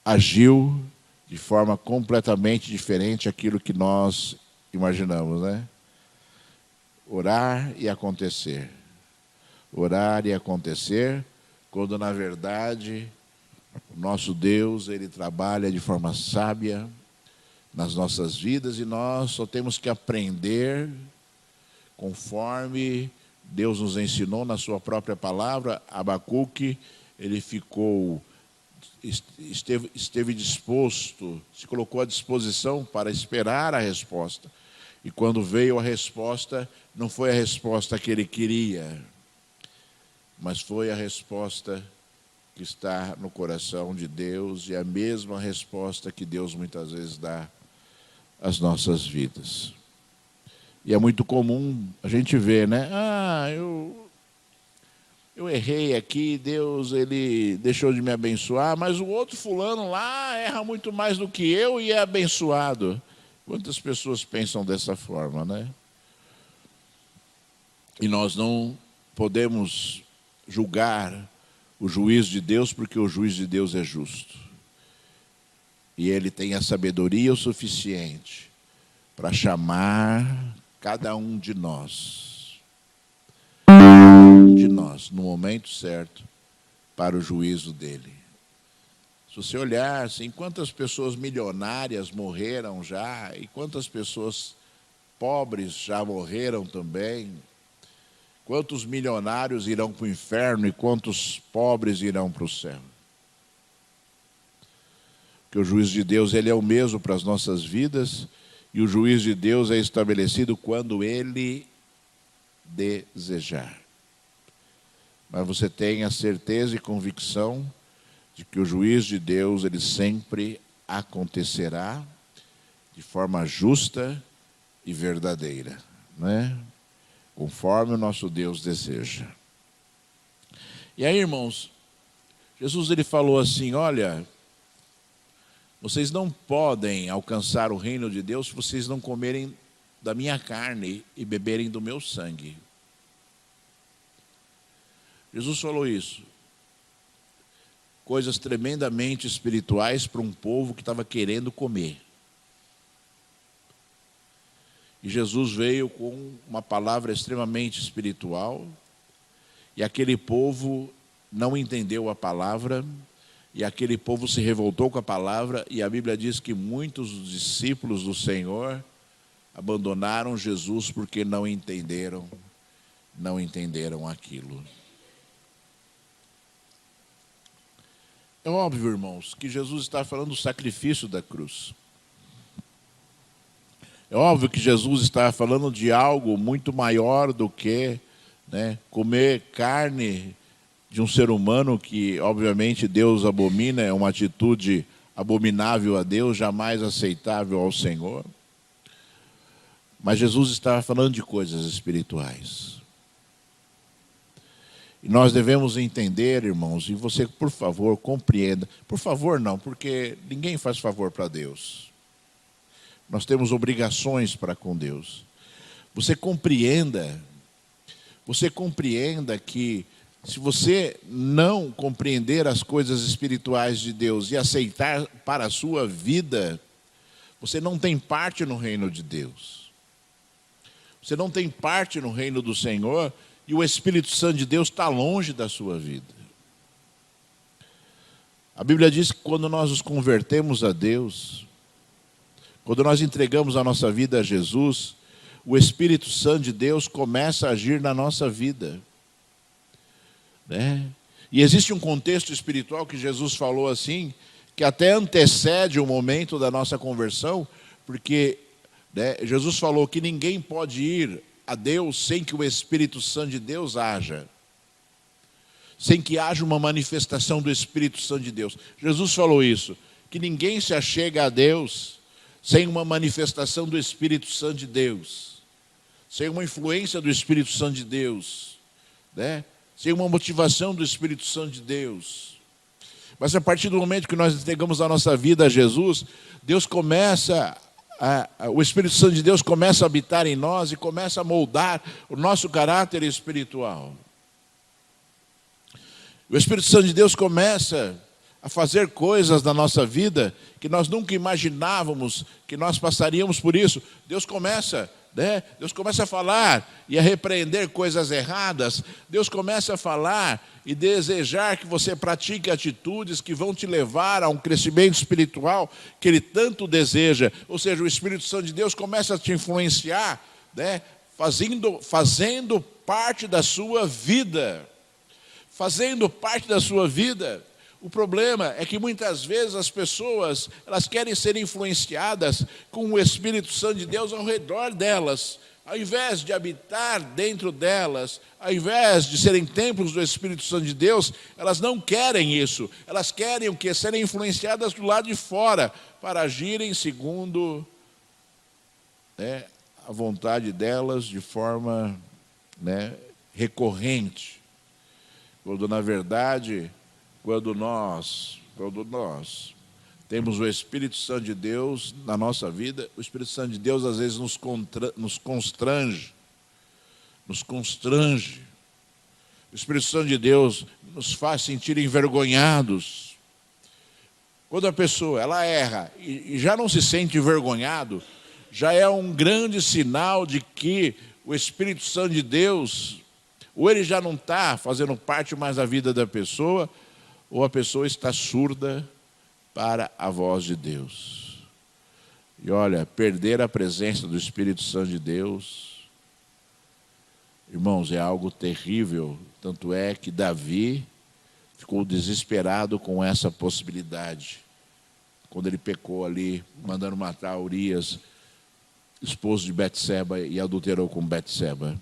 agiu de forma completamente diferente daquilo que nós imaginamos, né? Orar e acontecer. Orar e acontecer, quando na verdade o nosso Deus, ele trabalha de forma sábia nas nossas vidas e nós só temos que aprender conforme Deus nos ensinou na sua própria palavra. Abacuque, ele esteve disposto, se colocou à disposição para esperar a resposta. E quando veio a resposta, não foi a resposta que ele queria, mas foi a resposta que está no coração de Deus e a mesma resposta que Deus muitas vezes dá às nossas vidas. E é muito comum a gente ver, né? Eu errei aqui, Deus ele deixou de me abençoar, mas o outro fulano lá erra muito mais do que eu e é abençoado. Quantas pessoas pensam dessa forma, né? E nós não podemos julgar o juízo de Deus, porque o juízo de Deus é justo. E Ele tem a sabedoria o suficiente para chamar cada um de nós, no momento certo, para o juízo dEle. Se você olhar assim, quantas pessoas milionárias morreram já, e quantas pessoas pobres já morreram também, quantos milionários irão para o inferno e quantos pobres irão para o céu? Porque o juízo de Deus ele é o mesmo para as nossas vidas, e o juízo de Deus é estabelecido quando Ele desejar. Mas você tem a certeza e convicção de que o juízo de Deus ele sempre acontecerá de forma justa e verdadeira, né? Conforme o nosso Deus deseja. E aí, irmãos, Jesus ele falou assim, olha, vocês não podem alcançar o reino de Deus se vocês não comerem da minha carne e beberem do meu sangue. Jesus falou isso. Coisas tremendamente espirituais para um povo que estava querendo comer. E Jesus veio com uma palavra extremamente espiritual, e aquele povo não entendeu a palavra, e aquele povo se revoltou com a palavra, e a Bíblia diz que muitos dos discípulos do Senhor abandonaram Jesus porque não entenderam aquilo. É óbvio, irmãos, que Jesus está falando do sacrifício da cruz. É óbvio que Jesus está falando de algo muito maior do que, comer carne de um ser humano que, obviamente, Deus abomina, é uma atitude abominável a Deus, jamais aceitável ao Senhor. Mas Jesus está falando de coisas espirituais. E nós devemos entender, irmãos, e você, por favor, compreenda. Por favor, não, porque ninguém faz favor para Deus. Nós temos obrigações para com Deus. Você compreenda que se você não compreender as coisas espirituais de Deus e aceitar para a sua vida, você não tem parte no reino de Deus. Você não tem parte no reino do Senhor e o Espírito Santo de Deus está longe da sua vida. A Bíblia diz que quando nós nos convertemos a Deus, quando nós entregamos a nossa vida a Jesus, o Espírito Santo de Deus começa a agir na nossa vida. E existe um contexto espiritual que Jesus falou assim, que até antecede o momento da nossa conversão, porque Jesus falou que ninguém pode ir a Deus sem que o Espírito Santo de Deus haja. Sem que haja uma manifestação do Espírito Santo de Deus. Jesus falou isso, que ninguém se achega a Deus sem uma manifestação do Espírito Santo de Deus. Sem uma influência do Espírito Santo de Deus. Sem uma motivação do Espírito Santo de Deus. Mas a partir do momento que nós entregamos a nossa vida a Jesus, o Espírito Santo de Deus começa a habitar em nós e começa a moldar o nosso caráter espiritual. O Espírito Santo de Deus começa a fazer coisas na nossa vida que nós nunca imaginávamos que nós passaríamos por isso. Deus começa a falar e a repreender coisas erradas. Deus começa a falar e desejar que você pratique atitudes que vão te levar a um crescimento espiritual que Ele tanto deseja. Ou seja, o Espírito Santo de Deus começa a te influenciar, fazendo parte da sua vida. Fazendo parte da sua vida. O problema é que muitas vezes as pessoas, elas querem ser influenciadas com o Espírito Santo de Deus ao redor delas. Ao invés de habitar dentro delas, ao invés de serem templos do Espírito Santo de Deus, elas não querem isso. Elas querem o quê? Serem influenciadas do lado de fora, para agirem segundo a vontade delas de forma recorrente. Quando na verdade... Quando nós temos o Espírito Santo de Deus na nossa vida, o Espírito Santo de Deus às vezes nos constrange. O Espírito Santo de Deus nos faz sentir envergonhados. Quando a pessoa ela erra e já não se sente envergonhado, já é um grande sinal de que o Espírito Santo de Deus, ou ele já não está fazendo parte mais da vida da pessoa, ou a pessoa está surda para a voz de Deus. E olha, perder a presença do Espírito Santo de Deus, irmãos, é algo terrível. Tanto é que Davi ficou desesperado com essa possibilidade. Quando ele pecou ali, mandando matar Urias, esposo de Betseba, e adulterou com Betseba.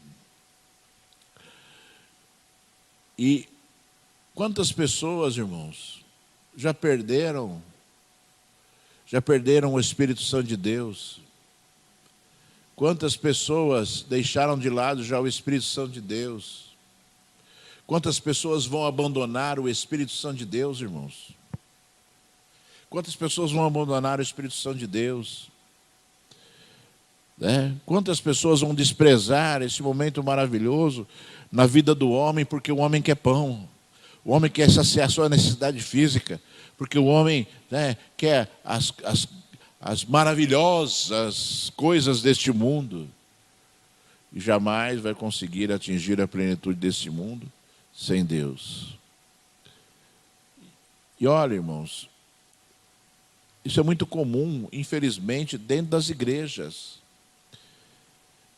E quantas pessoas, irmãos, já perderam o Espírito Santo de Deus? Quantas pessoas deixaram de lado já o Espírito Santo de Deus? Quantas pessoas vão abandonar o Espírito Santo de Deus, irmãos? Quantas pessoas vão abandonar o Espírito Santo de Deus? né? Quantas pessoas vão desprezar esse momento maravilhoso na vida do homem, porque o homem quer pão, o homem quer saciar sua necessidade física, porque o homem, né, quer as maravilhosas coisas deste mundo, e jamais vai conseguir atingir a plenitude desse mundo sem Deus. E olha, irmãos, isso é muito comum, infelizmente, dentro das igrejas,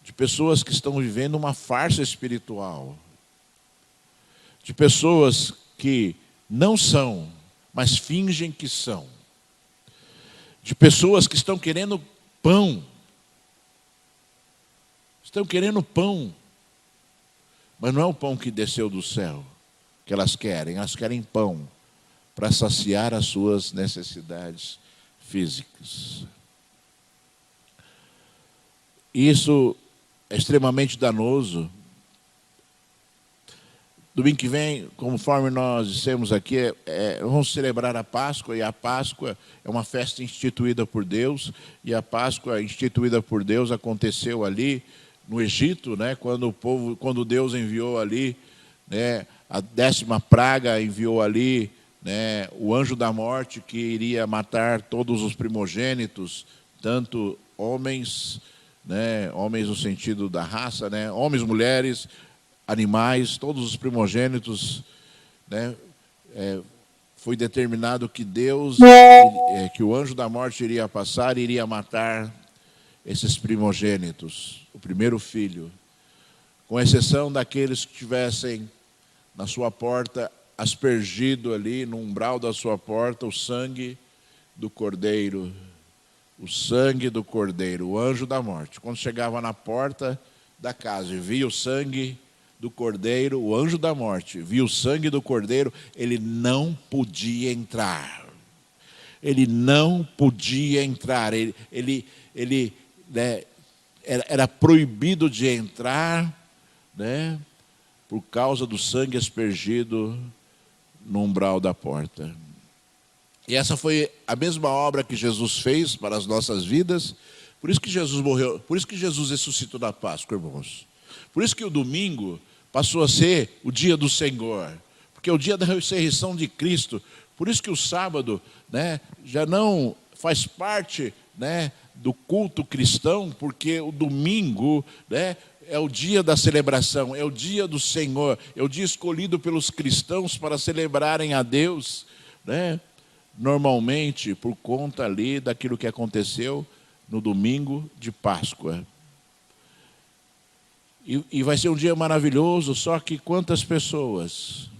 de pessoas que estão vivendo uma farsa espiritual, de pessoas que não são, mas fingem que são, de pessoas que estão querendo pão, mas não é o pão que desceu do céu que elas querem pão para saciar as suas necessidades físicas. Isso é extremamente danoso. Domingo que vem, conforme nós dissemos aqui, vamos celebrar a Páscoa, e a Páscoa é uma festa instituída por Deus, e a Páscoa instituída por Deus aconteceu ali no Egito, né, quando Deus enviou ali, né, a 10ª praga, enviou ali, né, o anjo da morte, que iria matar todos os primogênitos, tanto homens, né, homens no sentido da raça, né, homens, mulheres, animais, todos os primogênitos, né, foi determinado que que o anjo da morte iria passar e iria matar esses primogênitos, o primeiro filho, com exceção daqueles que tivessem na sua porta aspergido ali no umbral da sua porta o sangue do cordeiro, o anjo da morte. Quando chegava na porta da casa e via o sangue do cordeiro, o anjo da morte via o sangue do cordeiro, ele não podia entrar. Ele não podia entrar. Né, era proibido de entrar, né, por causa do sangue aspergido no umbral da porta. E essa foi a mesma obra que Jesus fez para as nossas vidas. Por isso que Jesus morreu, por isso que Jesus ressuscitou na Páscoa, irmãos. Por isso que o domingo passou a ser o dia do Senhor, porque é o dia da ressurreição de Cristo. Por isso que o sábado, né, já não faz parte, né, do culto cristão, porque o domingo, né, é o dia da celebração, é o dia do Senhor, é o dia escolhido pelos cristãos para celebrarem a Deus, né, normalmente por conta ali daquilo que aconteceu no domingo de Páscoa. E vai ser um dia maravilhoso, só que quantas pessoas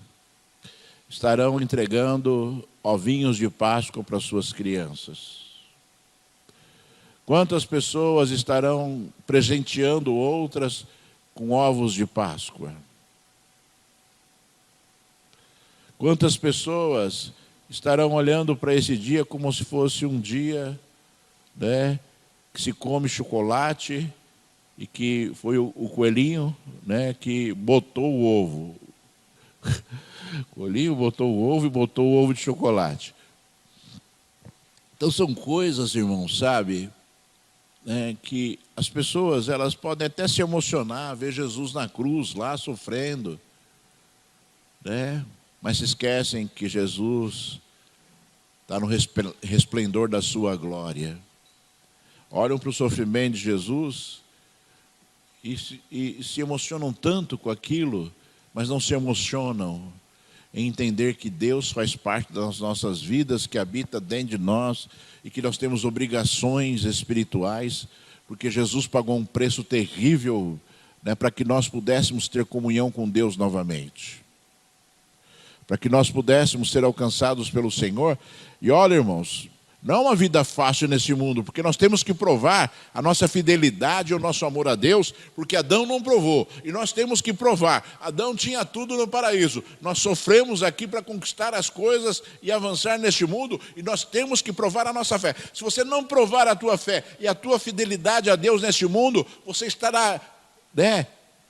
estarão entregando ovinhos de Páscoa para suas crianças? Quantas pessoas estarão presenteando outras com ovos de Páscoa? Quantas pessoas estarão olhando para esse dia como se fosse um dia, né, que se come chocolate e que foi o coelhinho, né, que botou o ovo. O coelhinho botou o ovo e botou o ovo de chocolate. Então são coisas, irmãos, sabe, né, que as pessoas, elas podem até se emocionar, ver Jesus na cruz lá sofrendo, né, mas se esquecem que Jesus está no resplendor da sua glória. Olham para o sofrimento de Jesus e se emocionam tanto com aquilo, mas não se emocionam em entender que Deus faz parte das nossas vidas, que habita dentro de nós e que nós temos obrigações espirituais, porque Jesus pagou um preço terrível, né, para que nós pudéssemos ter comunhão com Deus novamente, para que nós pudéssemos ser alcançados pelo Senhor. E olha, irmãos, não é uma vida fácil nesse mundo, porque nós temos que provar a nossa fidelidade e o nosso amor a Deus, porque Adão não provou, e nós temos que provar. Adão tinha tudo no paraíso, nós sofremos aqui para conquistar as coisas e avançar neste mundo, e nós temos que provar a nossa fé. Se você não provar a tua fé e a tua fidelidade a Deus neste mundo, você estará, né,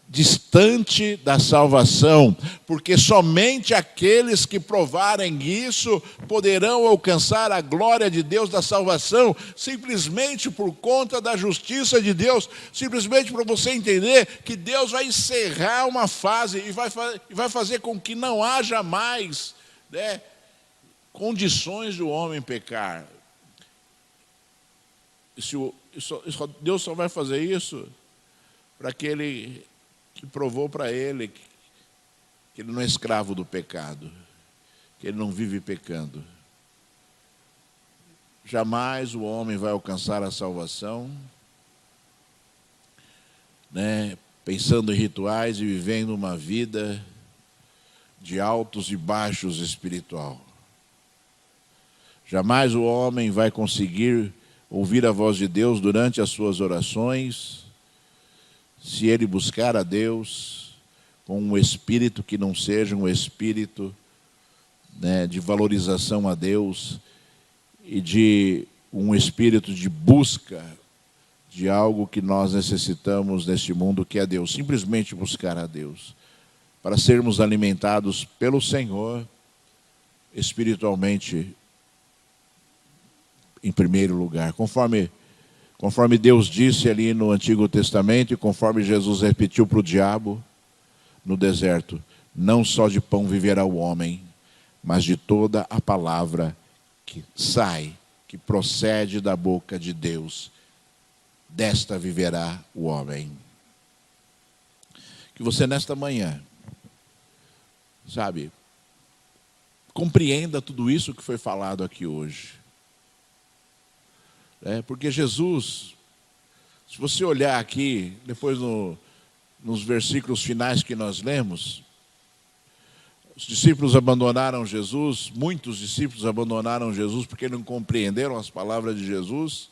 distante da salvação, porque somente aqueles que provarem isso poderão alcançar a glória de Deus da salvação, simplesmente por conta da justiça de Deus, simplesmente para você entender que Deus vai encerrar uma fase e vai fazer com que não haja mais, né, condições do homem pecar. Deus só vai fazer isso para aquele que provou para ele que ele não é escravo do pecado, que ele não vive pecando. Jamais o homem vai alcançar a salvação, né, pensando em rituais e vivendo uma vida de altos e baixos espiritual. Jamais o homem vai conseguir ouvir a voz de Deus durante as suas orações, se ele buscar a Deus com um espírito que não seja um espírito, né, de valorização a Deus e de um espírito de busca de algo que nós necessitamos neste mundo, que é Deus. Simplesmente buscar a Deus, para sermos alimentados pelo Senhor espiritualmente em primeiro lugar, conforme Deus disse ali no Antigo Testamento e conforme Jesus repetiu para o diabo no deserto: não só de pão viverá o homem, mas de toda a palavra que sai, que procede da boca de Deus, desta viverá o homem. Que você nesta manhã, sabe, compreenda tudo isso que foi falado aqui hoje. Porque Jesus, se você olhar aqui, depois nos versículos finais que nós lemos, os discípulos abandonaram Jesus, muitos discípulos abandonaram Jesus porque não compreenderam as palavras de Jesus.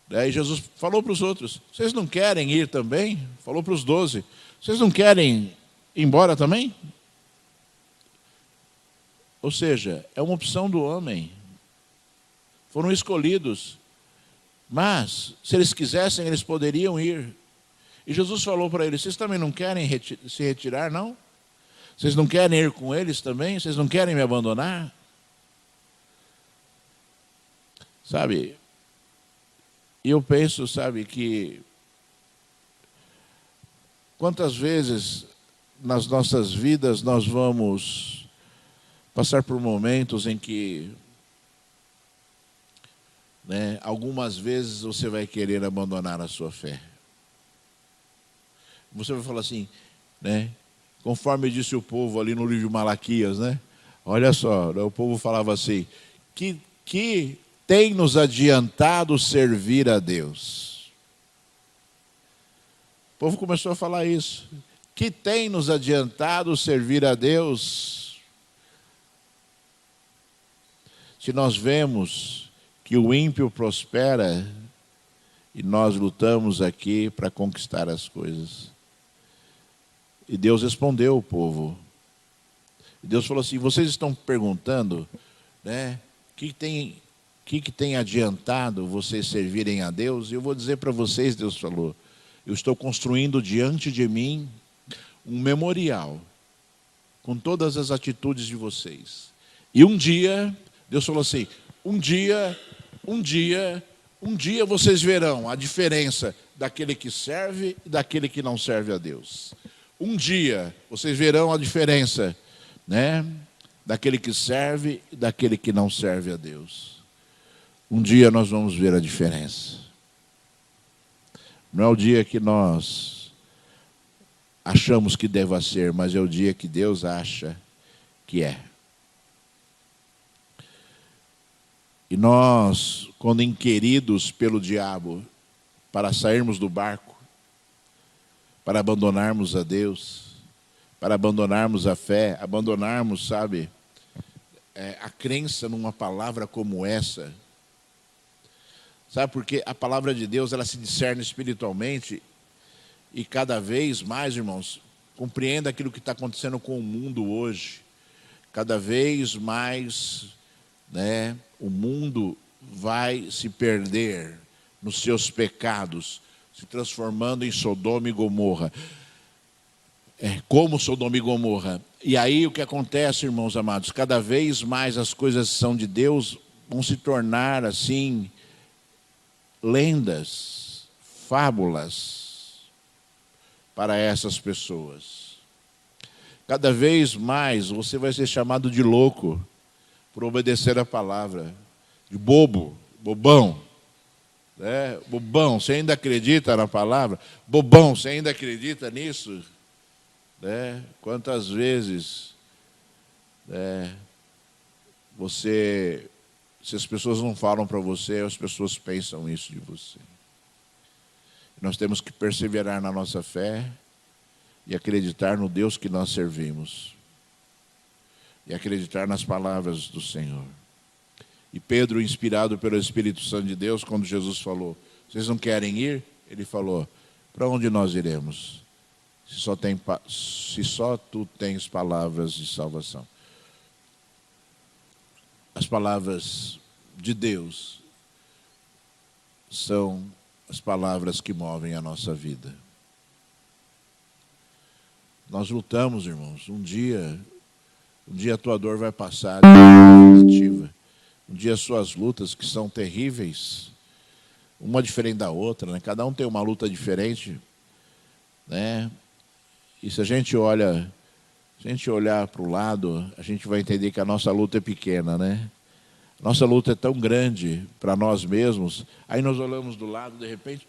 Daí Jesus falou para os outros: vocês não querem ir também? Falou para os 12: vocês não querem ir embora também? Ou seja, é uma opção do homem. Foram escolhidos. Mas, se eles quisessem, eles poderiam ir. E Jesus falou para eles: vocês também não querem se retirar, não? Vocês não querem ir com eles também? Vocês não querem me abandonar? Sabe, eu penso, sabe, que quantas vezes nas nossas vidas nós vamos passar por momentos em que, né, algumas vezes você vai querer abandonar a sua fé. Você vai falar assim, né, conforme disse o povo ali no livro de Malaquias, né? Olha só, o povo falava assim: que tem nos adiantado servir a Deus? O povo começou a falar isso. Que tem nos adiantado servir a Deus? Se nós vemos que o ímpio prospera e nós lutamos aqui para conquistar as coisas. E Deus respondeu o povo. E Deus falou assim: vocês estão perguntando, né, que tem adiantado vocês servirem a Deus? E eu vou dizer para vocês, Deus falou, eu estou construindo diante de mim um memorial com todas as atitudes de vocês. E um dia, Deus falou assim, um dia vocês verão a diferença daquele que serve e daquele que não serve a Deus. Um dia vocês verão a diferença, né, daquele que serve e daquele que não serve a Deus. Um dia nós vamos ver a diferença. Não é o dia que nós achamos que deva ser, mas é o dia que Deus acha que é. E nós, quando inquiridos pelo diabo para sairmos do barco, para abandonarmos a Deus, para abandonarmos a fé, abandonarmos, sabe, a crença numa palavra como essa. Sabe, porque a palavra de Deus, ela se discerne espiritualmente e cada vez mais, irmãos, compreenda aquilo que está acontecendo com o mundo hoje. Cada vez mais, né, o mundo vai se perder nos seus pecados, se transformando em Sodoma e Gomorra. como Sodoma e Gomorra. E aí o que acontece, irmãos amados? Cada vez mais as coisas que são de Deus vão se tornar assim lendas, fábulas para essas pessoas. Cada vez mais você vai ser chamado de louco por obedecer a palavra, de bobo, bobão. Bobão, você ainda acredita na palavra? Bobão, você ainda acredita nisso? Quantas vezes se as pessoas não falam para você, as pessoas pensam isso de você. Nós temos que perseverar na nossa fé e acreditar no Deus que nós servimos. E acreditar nas palavras do Senhor. E Pedro, inspirado pelo Espírito Santo de Deus, quando Jesus falou, vocês não querem ir? Ele falou, para onde nós iremos? Se só tu tens palavras de salvação. As palavras de Deus são as palavras que movem a nossa vida. Nós lutamos, irmãos. Um dia a tua dor vai passar definitiva. Um dia as suas lutas, que são terríveis, uma diferente da outra, né? Cada um tem uma luta diferente, né? E se a gente olhar para o lado, a gente vai entender que a nossa luta é pequena, né? Nossa luta é tão grande para nós mesmos, aí nós olhamos do lado, de repente,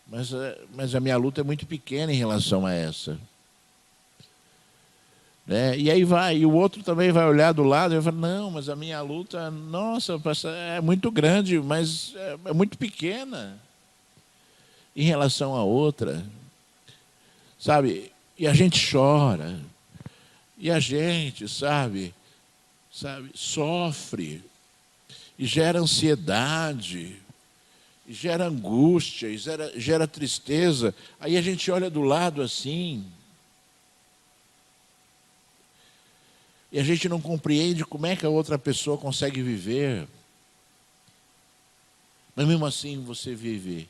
mas a minha luta é muito pequena em relação a essa. E aí e o outro também vai olhar do lado e vai falar, não, mas a minha luta, nossa, é muito grande, mas é muito pequena em relação à outra. Sabe? E a gente chora. E a gente, sabe, sofre. E gera ansiedade. E gera angústia. E gera tristeza. Aí a gente olha do lado assim. E a gente não compreende como é que a outra pessoa consegue viver. Mas mesmo assim você vive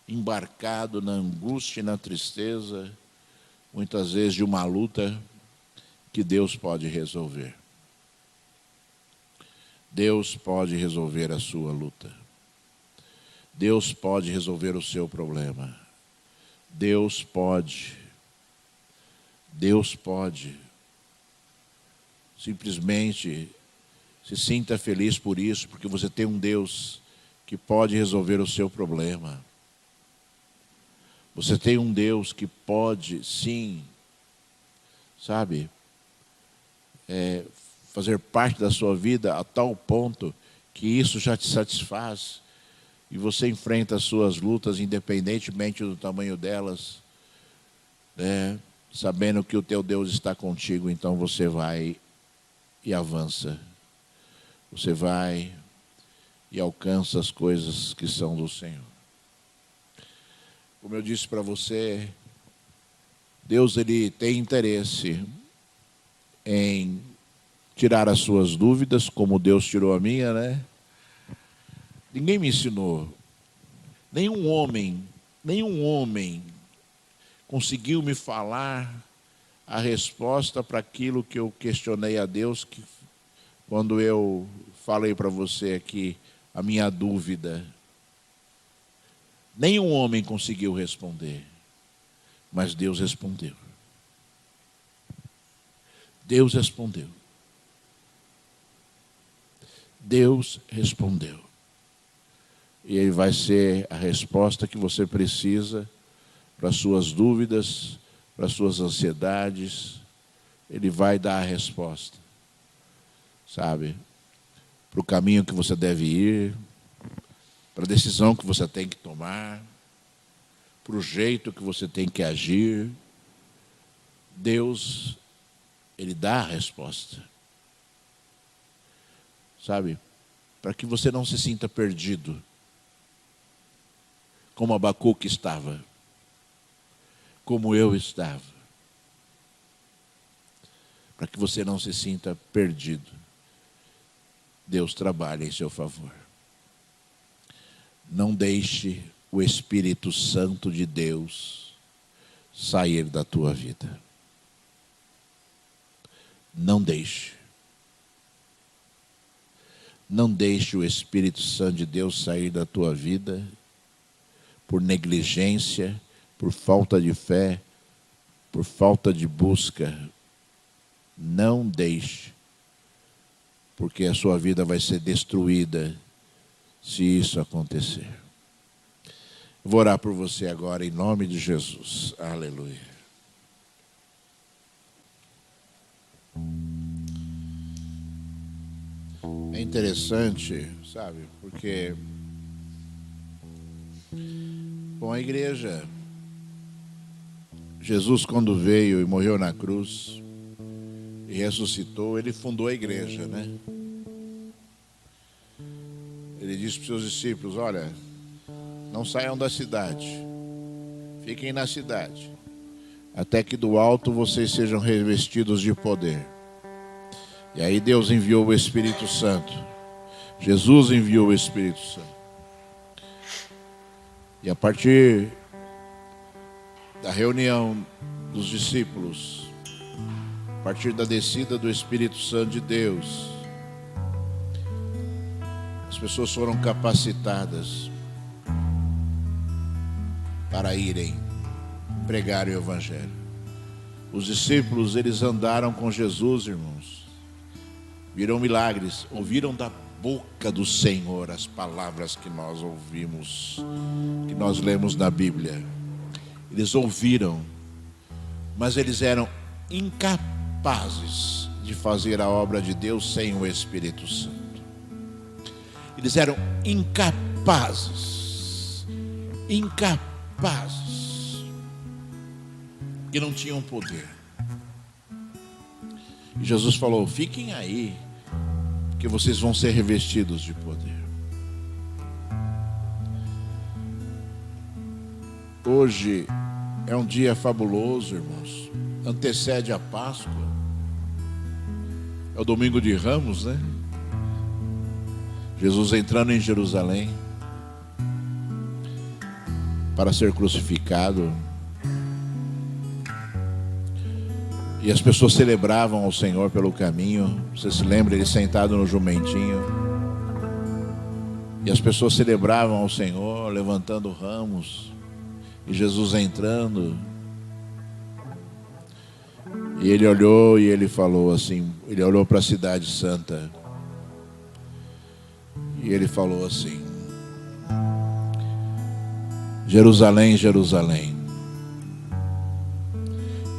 embarcado na angústia e na tristeza, muitas vezes de uma luta que Deus pode resolver. Deus pode resolver a sua luta. Deus pode resolver o seu problema. Deus pode. Simplesmente se sinta feliz por isso, porque você tem um Deus que pode resolver o seu problema. Você tem um Deus que pode, sim, fazer parte da sua vida a tal ponto que isso já te satisfaz e você enfrenta as suas lutas independentemente do tamanho delas, sabendo que o teu Deus está contigo, então você vai e avança. Você vai e alcança as coisas que são do Senhor. Como eu disse para você, Deus ele tem interesse em tirar as suas dúvidas, como Deus tirou a minha, né? Ninguém me ensinou. Nenhum homem conseguiu me falar a resposta para aquilo que eu questionei a Deus, quando eu falei para você aqui a minha dúvida. Nenhum homem conseguiu responder, mas Deus respondeu. Deus respondeu. Deus respondeu. E Ele vai ser a resposta que você precisa para as suas dúvidas, para as suas ansiedades. Ele vai dar a resposta, sabe? Para o caminho que você deve ir, para a decisão que você tem que tomar, para o jeito que você tem que agir. Deus, Ele dá a resposta. Sabe? Para que você não se sinta perdido, como Abacuque estava, como eu estava. Para que você não se sinta perdido, Deus trabalha em seu favor. Não deixe o Espírito Santo de Deus sair da tua vida. Não deixe. Não deixe o Espírito Santo de Deus sair da tua vida por negligência, por falta de fé, por falta de busca. Não deixe, porque a sua vida vai ser destruída se isso acontecer. Eu vou orar por você agora em nome de Jesus. Aleluia. É interessante, sabe, porque bom, a igreja, Jesus quando veio e morreu na cruz e ressuscitou, ele fundou a igreja, né? Ele disse para os seus discípulos: olha, não saiam da cidade, fiquem na cidade, até que do alto vocês sejam revestidos de poder. E aí Deus enviou o Espírito Santo. Jesus enviou o Espírito Santo. E a partir da reunião dos discípulos, a partir da descida do Espírito Santo de Deus, as pessoas foram capacitadas para irem pregar o Evangelho. Os discípulos, eles andaram com Jesus, irmãos. Viram milagres, ouviram da boca do Senhor as palavras que nós ouvimos, que nós lemos na Bíblia. Eles ouviram, mas eles eram incapazes de fazer a obra de Deus sem o Espírito Santo. Eles eram incapazes, que não tinham poder. E Jesus falou: fiquem aí, porque vocês vão ser revestidos de poder. Hoje é um dia fabuloso, irmãos. Antecede a Páscoa. É o domingo de Ramos, né? Jesus entrando em Jerusalém para ser crucificado. E as pessoas celebravam ao Senhor pelo caminho. Você se lembra, ele sentado no jumentinho. E as pessoas celebravam ao Senhor, levantando ramos. E Jesus entrando. E ele olhou e ele falou assim, ele olhou para a cidade santa. E ele falou assim: Jerusalém, Jerusalém,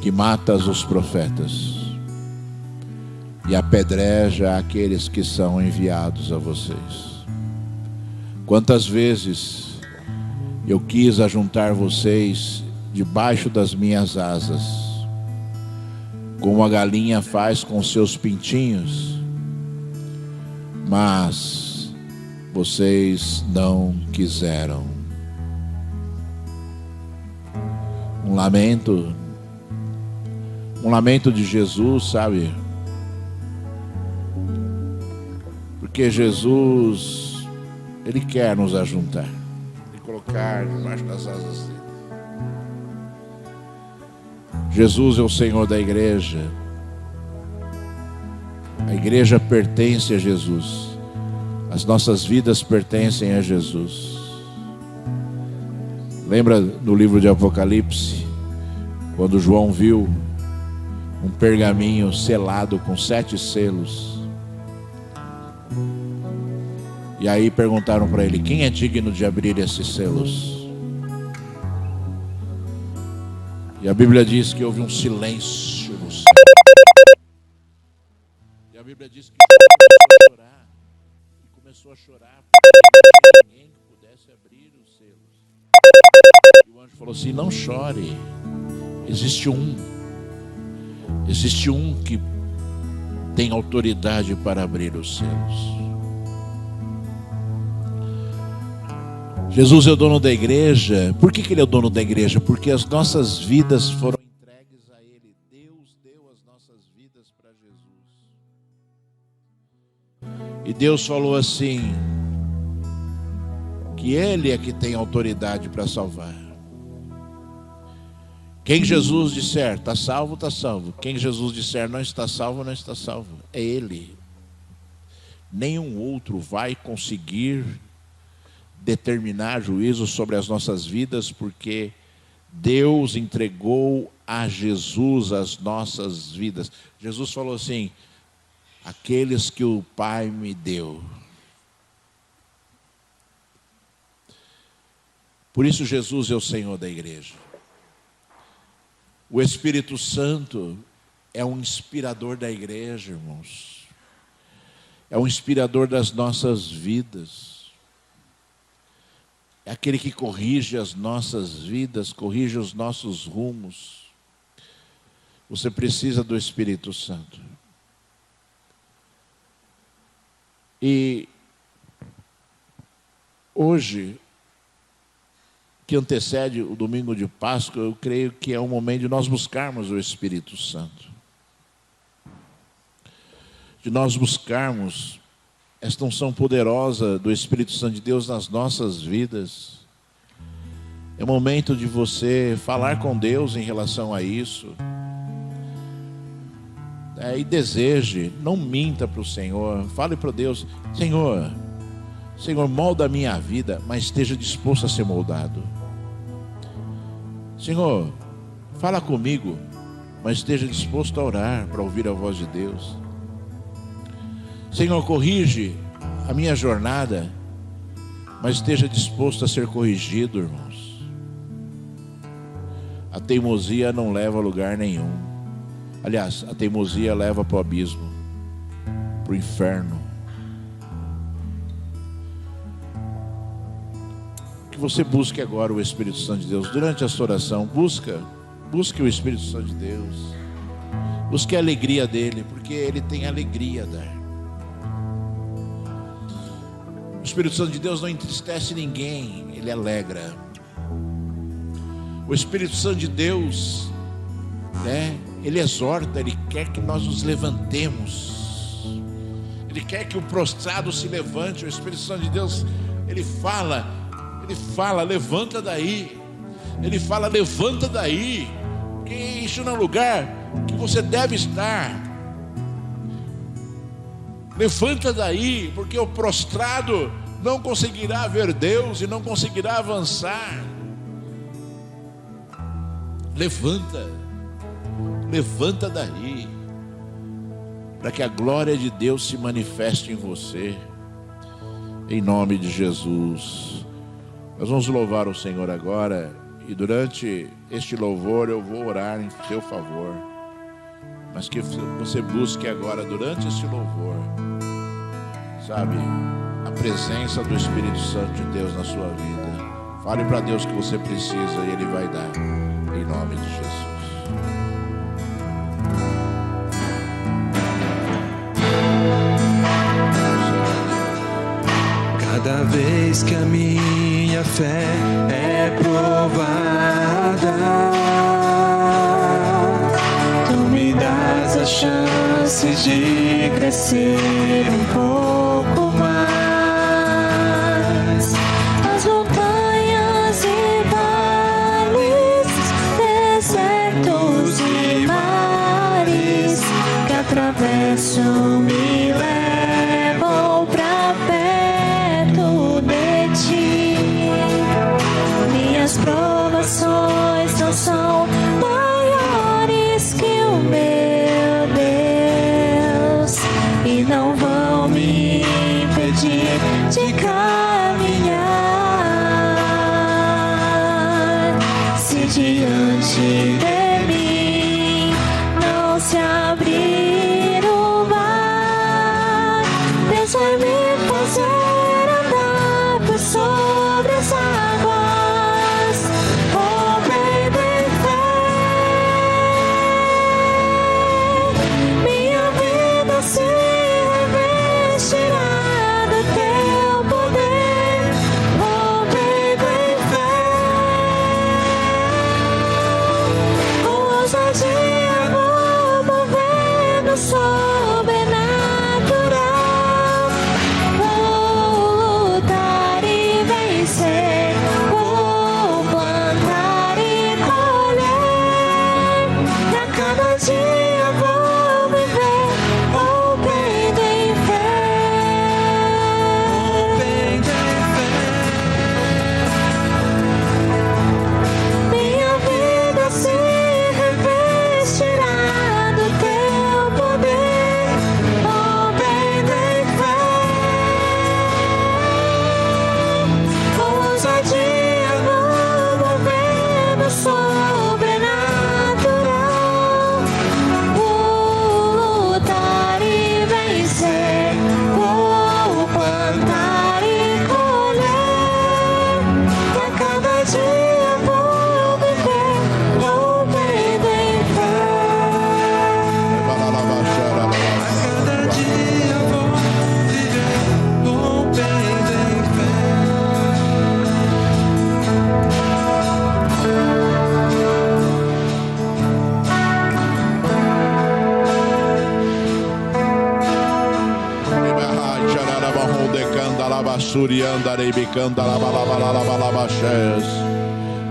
que matas os profetas e apedreja aqueles que são enviados a vocês. Quantas vezes eu quis ajuntar vocês debaixo das minhas asas, como a galinha faz com seus pintinhos, mas vocês não quiseram. Um lamento de Jesus, sabe? Porque Jesus, ele quer nos ajuntar e colocar debaixo das asas dele. Jesus é o Senhor da igreja. A igreja pertence a Jesus. As nossas vidas pertencem a Jesus. Lembra no livro de Apocalipse, quando João viu um pergaminho selado com 7 selos. E aí perguntaram para ele: quem é digno de abrir esses selos? E a Bíblia diz que houve um silêncio no céu. E a Bíblia diz que começou a chorar porque ninguém pudesse abrir os selos. E o anjo falou assim: não chore, existe um que tem autoridade para abrir os selos. Jesus é o dono da igreja. Por que ele é o dono da igreja? Porque as nossas vidas foram entregues a ele. Deus deu as nossas vidas para Jesus. E Deus falou assim, que ele é que tem autoridade para salvar. Quem Jesus disser está salvo, está salvo. Quem Jesus disser não está salvo, não está salvo. É Ele. Nenhum outro vai conseguir determinar juízo sobre as nossas vidas, porque Deus entregou a Jesus as nossas vidas. Jesus falou assim: aqueles que o Pai me deu. Por isso Jesus é o Senhor da igreja. O Espírito Santo é um inspirador da igreja, irmãos. É um inspirador das nossas vidas. É aquele que corrige as nossas vidas, corrige os nossos rumos. Você precisa do Espírito Santo. E hoje, que antecede o domingo de Páscoa, eu creio que é o momento de nós buscarmos o Espírito Santo. De nós buscarmos esta unção poderosa do Espírito Santo de Deus nas nossas vidas. É o momento de você falar com Deus em relação a isso. E deseje, não minta para o Senhor. Fale para Deus: Senhor, molda a minha vida, mas esteja disposto a ser moldado. Senhor, fala comigo, mas esteja disposto a orar para ouvir a voz de Deus. Senhor, corrige a minha jornada, mas esteja disposto a ser corrigido, irmãos. A teimosia não leva a lugar nenhum. Aliás, a teimosia leva para o abismo, para o inferno. Que você busque agora o Espírito Santo de Deus. Durante a sua oração, busque o Espírito Santo de Deus. Busque a alegria dele, porque ele tem alegria a dar. O Espírito Santo de Deus não entristece ninguém, ele alegra. O Espírito Santo de Deus, ele exorta, ele quer que nós nos levantemos. Ele quer que o prostrado se levante. O Espírito Santo de Deus, ele fala, levanta daí. Ele fala, levanta daí, porque isso não é o lugar que você deve estar. Levanta daí, porque o prostrado não conseguirá ver Deus e não conseguirá avançar. Levanta daí, para que a glória de Deus se manifeste em você, em nome de Jesus. Nós vamos louvar o Senhor agora, e durante este louvor eu vou orar em seu favor, mas que você busque agora, durante esse louvor, a presença do Espírito Santo de Deus na sua vida. Fale para Deus que você precisa e Ele vai dar, em nome de Jesus. Cada vez que a minha fé é provada, tu me dás a chance de crescer um pouco mais. As montanhas e vales, desertos e mares que atravesso me levam pra perto de ti. Minhas provações não são maiores que o meu Deus e não vão me impedir de caminhar. Se diante de mim não se abrir o mar,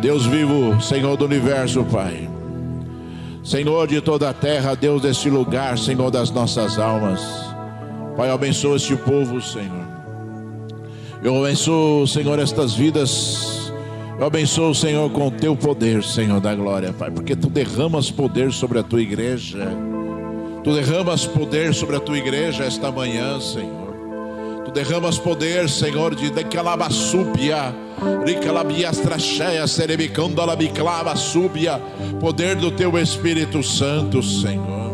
Deus vivo, Senhor do universo, Pai, Senhor de toda a terra, Deus deste lugar, Senhor das nossas almas, Pai, abençoa este povo, Senhor. Eu abençoo, Senhor, estas vidas. Eu abençoo, Senhor, com o teu poder, Senhor da glória, Pai, porque tu derramas poder sobre a tua igreja. Tu derramas poder sobre a tua igreja esta manhã, Senhor. Tu derramas poder, Senhor, de calabasúbia, ricalabiastracheia, serebicandalabiclavasúbia, poder do teu Espírito Santo, Senhor.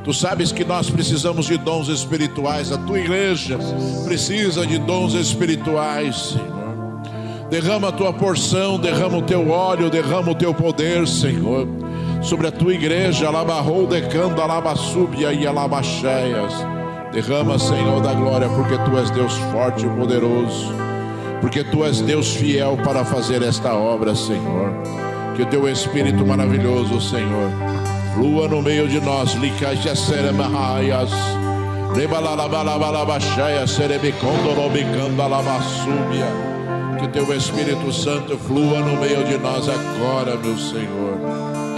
Tu sabes que nós precisamos de dons espirituais. A tua igreja precisa de dons espirituais, Senhor. Derrama a tua porção, derrama o teu óleo, derrama o teu poder, Senhor, sobre a tua igreja. Alabarrou decanda, alabasúbia e alabacheias. Derrama, Senhor da glória, porque tu és Deus forte e poderoso, porque tu és Deus fiel para fazer esta obra, Senhor. Que o teu Espírito maravilhoso, Senhor, flua no meio de nós. Licaixas seremahaias, rebalalabalabalabaxaias, serebicondorobicandalabasúbia. Que teu Espírito Santo flua no meio de nós agora, meu Senhor.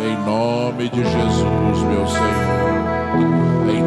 Em nome de Jesus, meu Senhor. Em